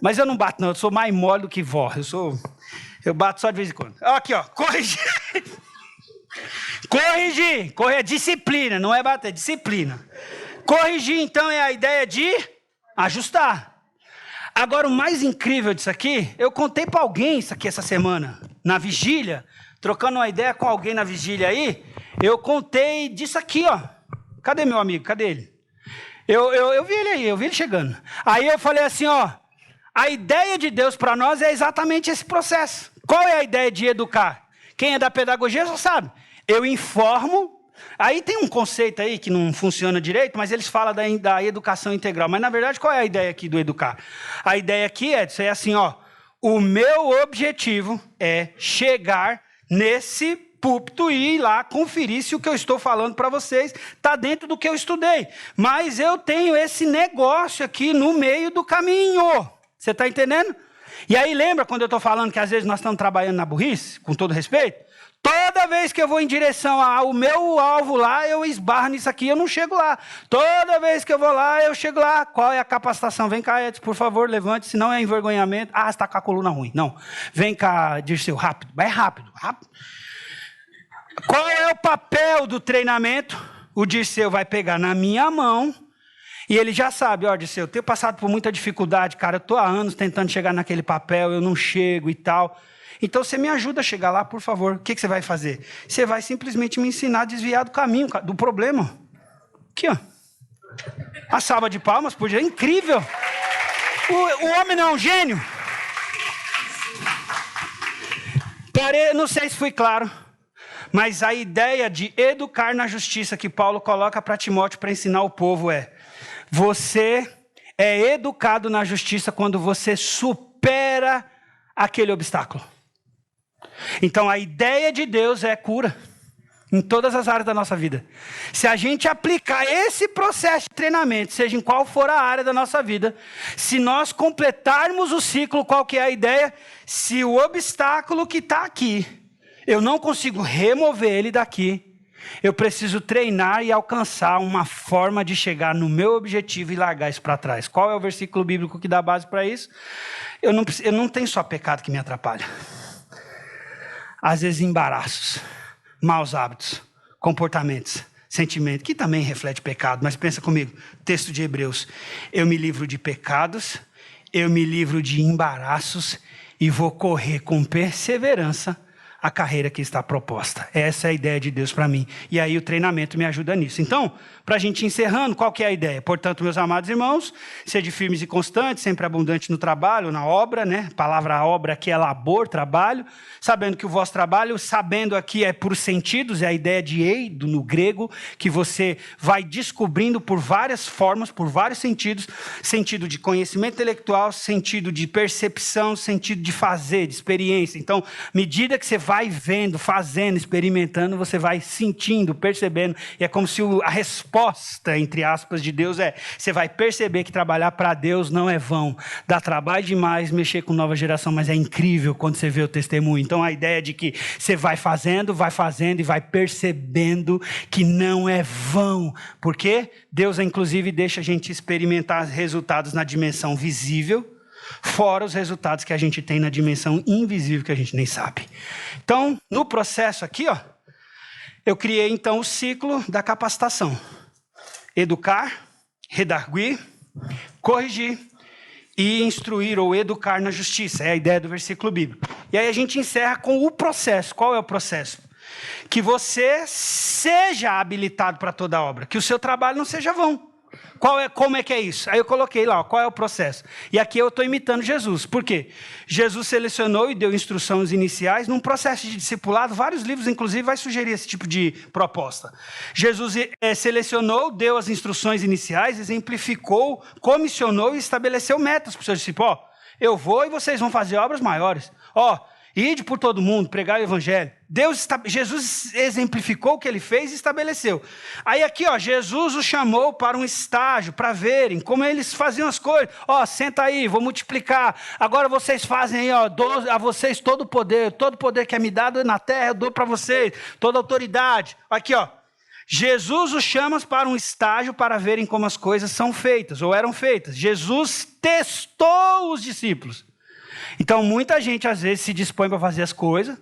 Mas eu não bato não, eu sou mais mole do que vó. Eu bato só de vez em quando. Aqui, ó, corrigir. Corrigir é disciplina, não é bater, é disciplina. Corrigir, então, é a ideia de ajustar. Agora, o mais incrível disso aqui, eu contei para alguém isso aqui essa semana, na vigília, trocando uma ideia com alguém na vigília aí, eu contei disso aqui, ó. Cadê meu amigo? Cadê ele? Eu vi ele aí, eu vi ele chegando. Aí eu falei assim, ó, a ideia de Deus para nós é exatamente esse processo. Qual é a ideia de educar? Quem é da pedagogia já sabe. Eu informo. Aí tem um conceito aí que não funciona direito, mas eles falam da educação integral. Mas, na verdade, qual é a ideia aqui do educar? A ideia aqui é dizer assim, ó, o meu objetivo é chegar nesse púlpito e ir lá conferir se o que eu estou falando para vocês está dentro do que eu estudei. Mas eu tenho esse negócio aqui no meio do caminho. Você está entendendo? E aí lembra quando eu estou falando que às vezes nós estamos trabalhando na burrice, com todo respeito? Toda vez que eu vou em direção ao meu alvo lá, eu esbarro nisso aqui, eu não chego lá. Toda vez que eu vou lá, eu chego lá. Qual é a capacitação? Vem cá, Edson, por favor, levante, senão é envergonhamento. Ah, você está com a coluna ruim. Não. Vem cá, Dirceu, rápido. Vai rápido, rápido. Qual é o papel do treinamento? O Dirceu vai pegar na minha mão. E ele já sabe, ó, Dirceu, eu tenho passado por muita dificuldade, cara, eu estou há anos tentando chegar naquele papel, eu não chego e tal. Então, você me ajuda a chegar lá, por favor. O que você vai fazer? Você vai simplesmente me ensinar a desviar do caminho, do problema. Aqui, ó. A salva de palmas, por dia. Incrível. O homem não é um gênio. Não sei se fui claro, mas a ideia de educar na justiça que Paulo coloca para Timóteo para ensinar o povo é: você é educado na justiça quando você supera aquele obstáculo. Então, a ideia de Deus é cura em todas as áreas da nossa vida. Se a gente aplicar esse processo de treinamento, seja em qual for a área da nossa vida, se nós completarmos o ciclo, qual que é a ideia? Se o obstáculo que está aqui, eu não consigo remover ele daqui, eu preciso treinar e alcançar uma forma de chegar no meu objetivo e largar isso para trás. Qual é o versículo bíblico que dá base para isso? Eu não tenho só pecado que me atrapalha. Às vezes embaraços, maus hábitos, comportamentos, sentimentos, que também reflete pecado, mas pensa comigo, texto de Hebreus, eu me livro de pecados, eu me livro de embaraços e vou correr com perseverança a carreira que está proposta. Essa é a ideia de Deus para mim. E aí o treinamento me ajuda nisso. Então, para a gente encerrando, qual que é a ideia? Portanto, meus amados irmãos, sede firmes e constantes, sempre abundante no trabalho, na obra, né? A palavra obra aqui é labor, trabalho. Sabendo que o vosso trabalho, sabendo aqui é por sentidos, é a ideia de eido no grego, que você vai descobrindo por várias formas, por vários sentidos. Sentido de conhecimento intelectual, sentido de percepção, sentido de fazer, de experiência. Então, à medida que você vai vai vendo, fazendo, experimentando, você vai sentindo, percebendo. E é como se a resposta, entre aspas, de Deus você vai perceber que trabalhar para Deus não é vão. Dá trabalho demais mexer com nova geração, mas é incrível quando você vê o testemunho. Então a ideia de que você vai fazendo e vai percebendo que não é vão. Porque Deus, inclusive, deixa a gente experimentar resultados na dimensão visível, fora os resultados que a gente tem na dimensão invisível que a gente nem sabe. Então, no processo aqui, eu criei então o ciclo da capacitação. Educar, redarguir, corrigir e instruir ou educar na justiça. É a ideia do versículo bíblico. E aí a gente encerra com o processo. Qual é o processo? Que você seja habilitado para toda obra, que o seu trabalho não seja vão. Como é que é isso? Aí eu coloquei lá, qual é o processo? E aqui eu estou imitando Jesus. Por quê? Jesus selecionou e deu instruções iniciais num processo de discipulado. Vários livros, inclusive, vai sugerir esse tipo de proposta. Jesus selecionou, deu as instruções iniciais, exemplificou, comissionou e estabeleceu metas para os seus discípulos. Eu vou e vocês vão fazer obras maiores. Ide por todo mundo, pregar o evangelho. Jesus exemplificou o que ele fez e estabeleceu. Aí aqui, Jesus os chamou para um estágio, para verem como eles faziam as coisas. Senta aí, vou multiplicar. Agora vocês fazem aí, dou a vocês todo o poder que é me dado na terra, eu dou para vocês, toda a autoridade. Aqui, Jesus os chama para um estágio para verem como as coisas são feitas, ou eram feitas. Jesus testou os discípulos. Então, muita gente, às vezes, se dispõe para fazer as coisas,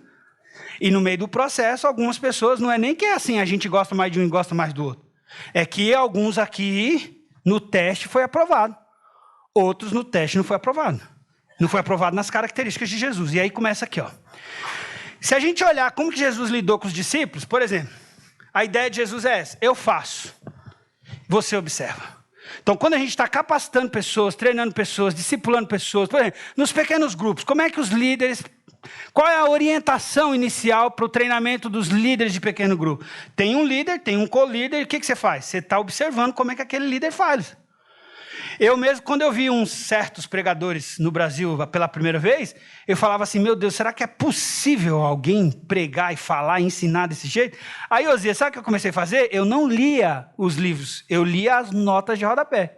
e no meio do processo, algumas pessoas, não é nem que é assim, a gente gosta mais de um e gosta mais do outro. É que alguns aqui, no teste, foi aprovado. Outros, no teste, não foi aprovado. Não foi aprovado nas características de Jesus. E aí começa aqui, Se a gente olhar como que Jesus lidou com os discípulos, por exemplo, a ideia de Jesus é essa: eu faço, você observa. Então, quando a gente está capacitando pessoas, treinando pessoas, discipulando pessoas, por exemplo, nos pequenos grupos, como é que os líderes... Qual é a orientação inicial para o treinamento dos líderes de pequeno grupo? Tem um líder, tem um co-líder, o que você faz? Você está observando como é que aquele líder faz. Eu mesmo, quando eu vi uns certos pregadores no Brasil pela primeira vez, eu falava assim, meu Deus, será que é possível alguém pregar e falar, ensinar desse jeito? Aí, Osias, sabe o que eu comecei a fazer? Eu não lia os livros, eu lia as notas de rodapé.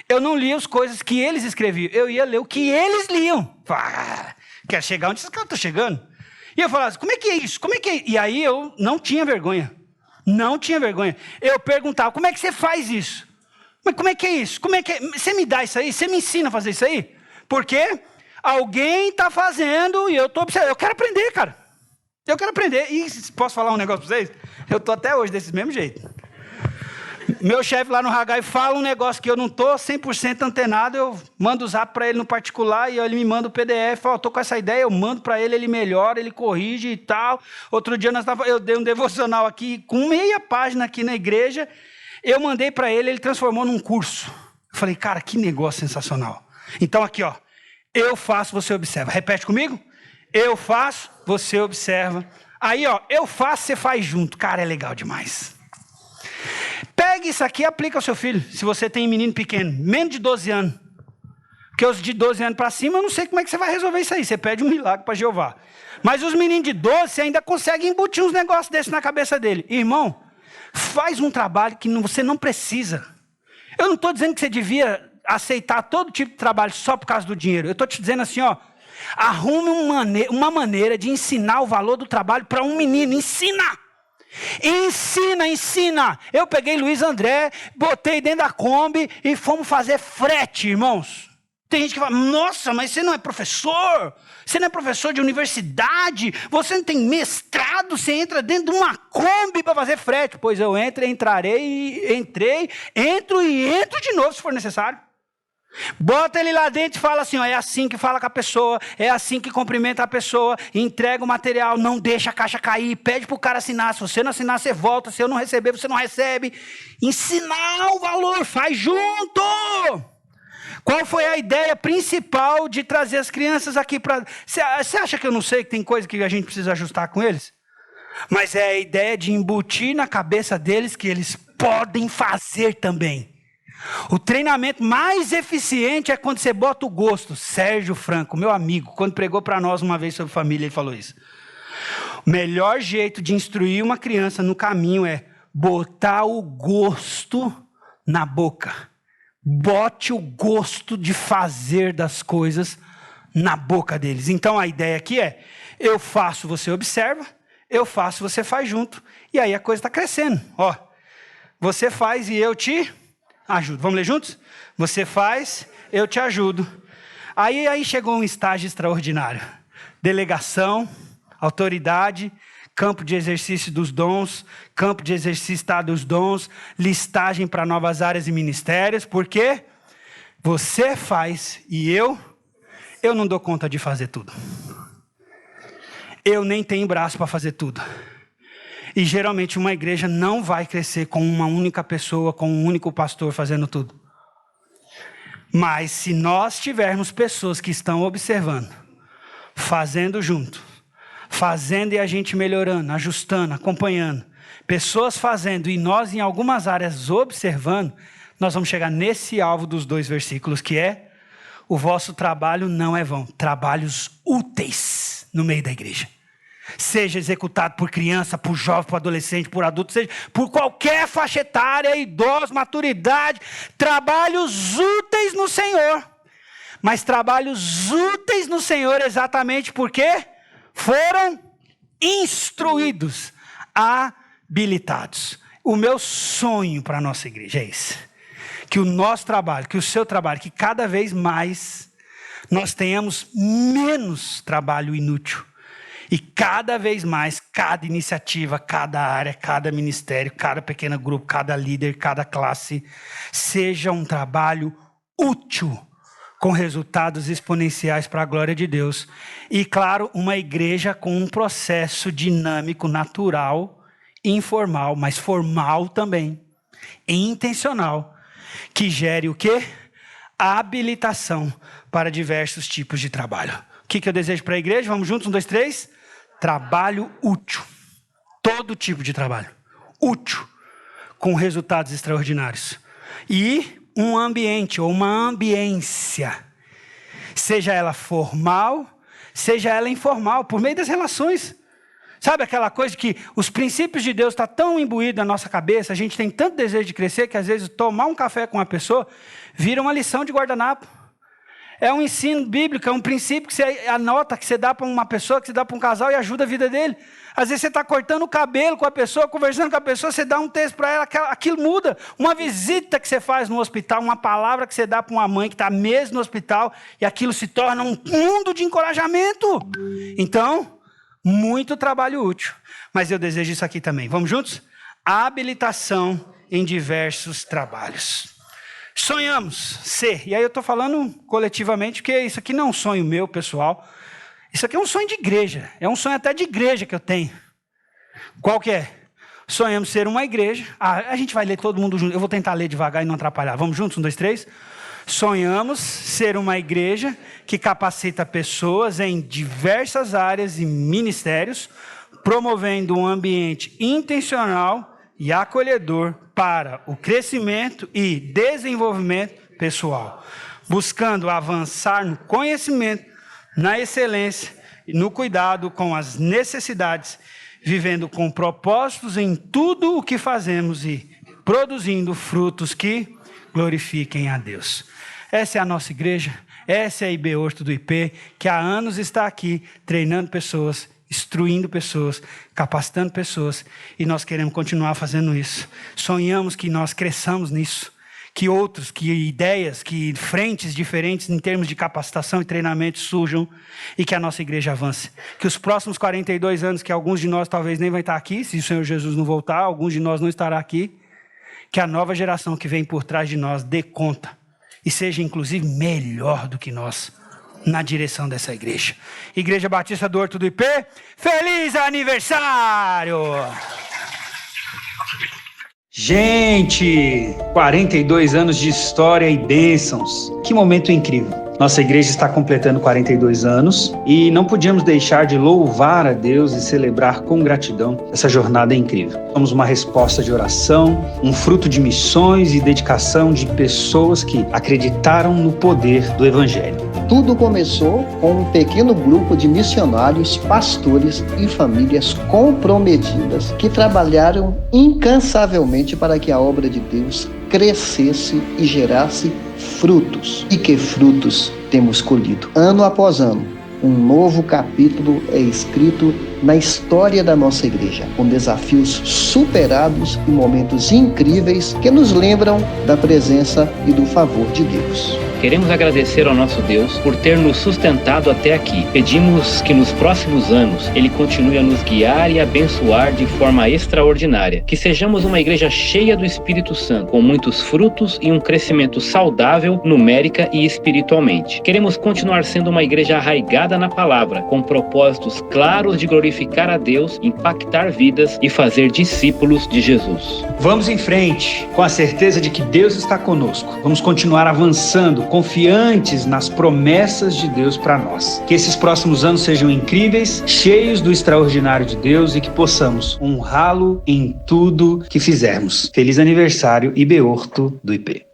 Eu não lia as coisas que eles escreviam, eu ia ler o que eles liam. Quer chegar onde esses caras estão chegando? E eu falava assim, como é que é isso? Como é que é? E aí eu não tinha vergonha. Não tinha vergonha. Eu perguntava, como é que você faz isso? Mas como é que é isso? Como é que é? Você me dá isso aí? Você me ensina a fazer isso aí? Porque alguém está fazendo e eu estou observando. Eu quero aprender, cara. Eu quero aprender. E posso falar um negócio para vocês? Eu estou até hoje desse mesmo jeito. Meu chefe lá no Hagai fala um negócio que eu não estou 100% antenado, eu mando o zap para ele no particular e ele me manda o PDF, estou com essa ideia, eu mando para ele, ele melhora, ele corrige e tal. Outro dia eu dei um devocional aqui com meia página aqui na igreja, eu mandei para ele, ele transformou num curso. Eu falei, cara, que negócio sensacional. Então aqui, eu faço, você observa. Repete comigo. Eu faço, você observa. Aí, eu faço, você faz junto. Cara, é legal demais. Pegue isso aqui e aplica ao seu filho. Se você tem menino pequeno, menos de 12 anos. Porque os de 12 anos para cima, eu não sei como é que você vai resolver isso aí. Você pede um milagre para Jeová. Mas os meninos de 12, você ainda consegue embutir uns negócios desses na cabeça dele. Irmão, faz um trabalho que você não precisa. Eu não estou dizendo que você devia aceitar todo tipo de trabalho só por causa do dinheiro. Eu estou te dizendo assim, arrume uma maneira de ensinar o valor do trabalho para um menino. Ensina. Eu peguei Luiz André, botei dentro da Kombi e fomos fazer frete, irmãos. Tem gente que fala, nossa, mas você não é professor? Você não é professor de universidade? Você não tem mestrado? Você entra dentro de uma Kombi para fazer frete? Pois eu entro de novo se for necessário. Bota ele lá dentro e fala assim, é assim que fala com a pessoa, é assim que cumprimenta a pessoa, entrega o material, não deixa a caixa cair, pede para o cara assinar, se você não assinar, você volta, se eu não receber, você não recebe. Ensinar o valor, faz junto! Qual foi a ideia principal de trazer as crianças aqui para... Você acha que eu não sei que tem coisa que a gente precisa ajustar com eles? Mas é a ideia de embutir na cabeça deles que eles podem fazer também. O treinamento mais eficiente é quando você bota o gosto. Sérgio Franco, meu amigo, quando pregou para nós uma vez sobre família, ele falou isso. O melhor jeito de instruir uma criança no caminho é botar o gosto na boca. Bote o gosto de fazer das coisas na boca deles. Então a ideia aqui é, eu faço, você observa, eu faço, você faz junto. E aí a coisa está crescendo. Ó, você faz e eu te ajudo. Vamos ler juntos? Você faz, eu te ajudo. Aí chegou um estágio extraordinário. Delegação, autoridade, campo de exercício dos dons, campo de exercício dos dons, listagem para novas áreas e ministérios, porque você faz e eu não dou conta de fazer tudo. Eu nem tenho braço para fazer tudo. E geralmente uma igreja não vai crescer com uma única pessoa, com um único pastor fazendo tudo. Mas se nós tivermos pessoas que estão observando, fazendo junto, fazendo e a gente melhorando, ajustando, acompanhando, pessoas fazendo e nós em algumas áreas observando, nós vamos chegar nesse alvo dos 2 versículos, que é: o vosso trabalho não é vão, trabalhos úteis no meio da igreja. Seja executado por criança, por jovem, por adolescente, por adulto, seja por qualquer faixa etária, idoso, maturidade, trabalhos úteis no Senhor. Mas trabalhos úteis no Senhor exatamente porque foram instruídos, habilitados. O meu sonho para a nossa igreja é esse. Que o nosso trabalho, que o seu trabalho, que cada vez mais nós tenhamos menos trabalho inútil. E cada vez mais, cada iniciativa, cada área, cada ministério, cada pequeno grupo, cada líder, cada classe, seja um trabalho útil, com resultados exponenciais para a glória de Deus. E, claro, uma igreja com um processo dinâmico, natural, informal, mas formal também, intencional, que gere o quê? A habilitação para diversos tipos de trabalho. O que eu desejo para a igreja? Vamos juntos? 1, 2, 3. Trabalho útil. Todo tipo de trabalho. Útil. Com resultados extraordinários. E um ambiente ou uma ambiência. Seja ela formal, seja ela informal, por meio das relações. Sabe aquela coisa que os princípios de Deus estão tão imbuídos na nossa cabeça, a gente tem tanto desejo de crescer, que às vezes tomar um café com uma pessoa vira uma lição de guardanapo. É um ensino bíblico, é um princípio que você anota, que você dá para uma pessoa, que você dá para um casal e ajuda a vida dele. Às vezes você está cortando o cabelo com a pessoa, conversando com a pessoa, você dá um texto para ela, aquilo muda. Uma visita que você faz no hospital, uma palavra que você dá para uma mãe que está mesmo no hospital, e aquilo se torna um mundo de encorajamento. Então, muito trabalho útil. Mas eu desejo isso aqui também. Vamos juntos? Habilitação em diversos trabalhos. Sonhamos ser, e aí eu estou falando coletivamente, porque isso aqui não é um sonho meu, pessoal. Isso aqui é um sonho de igreja, é um sonho até de igreja que eu tenho. Qual que é? Sonhamos ser uma igreja. A gente vai ler todo mundo junto, eu vou tentar ler devagar e não atrapalhar. Vamos juntos? 1, 2, 3. Sonhamos ser uma igreja que capacita pessoas em diversas áreas e ministérios, promovendo um ambiente intencional e acolhedor para o crescimento e desenvolvimento pessoal, buscando avançar no conhecimento, na excelência e no cuidado com as necessidades, vivendo com propósitos em tudo o que fazemos e produzindo frutos que glorifiquem a Deus. Essa é a nossa igreja, essa é a IB Horto do IP, que há anos está aqui treinando pessoas, instruindo pessoas, capacitando pessoas, e nós queremos continuar fazendo isso. Sonhamos que nós cresçamos nisso, que outros, que ideias, que frentes diferentes em termos de capacitação e treinamento surjam, e que a nossa igreja avance. Que os próximos 42 anos, que alguns de nós talvez nem vai estar aqui, se o Senhor Jesus não voltar, alguns de nós não estará aqui, que a nova geração que vem por trás de nós dê conta, e seja inclusive melhor do que nós, na direção dessa igreja. Igreja Batista do Horto do IP, feliz aniversário! Gente, 42 anos de história e bênçãos. Que momento incrível. Nossa igreja está completando 42 anos e não podíamos deixar de louvar a Deus e celebrar com gratidão essa jornada incrível. Somos uma resposta de oração, um fruto de missões e dedicação de pessoas que acreditaram no poder do Evangelho. Tudo começou com um pequeno grupo de missionários, pastores e famílias comprometidas que trabalharam incansavelmente para que a obra de Deus crescesse e gerasse frutos. E que frutos temos colhido? Ano após ano, um novo capítulo é escrito na história da nossa igreja, com desafios superados e momentos incríveis que nos lembram da presença e do favor de Deus. Queremos agradecer ao nosso Deus por ter nos sustentado até aqui. Pedimos que nos próximos anos Ele continue a nos guiar e abençoar de forma extraordinária. Que sejamos uma igreja cheia do Espírito Santo, com muitos frutos e um crescimento saudável, numérica e espiritualmente. Queremos continuar sendo uma igreja arraigada na palavra, com propósitos claros de glorificar a Deus, impactar vidas e fazer discípulos de Jesus. Vamos em frente, com a certeza de que Deus está conosco. Vamos continuar avançando, confiantes nas promessas de Deus para nós. Que esses próximos anos sejam incríveis, cheios do extraordinário de Deus e que possamos honrá-lo em tudo que fizermos. Feliz aniversário, IBEORTO do IP.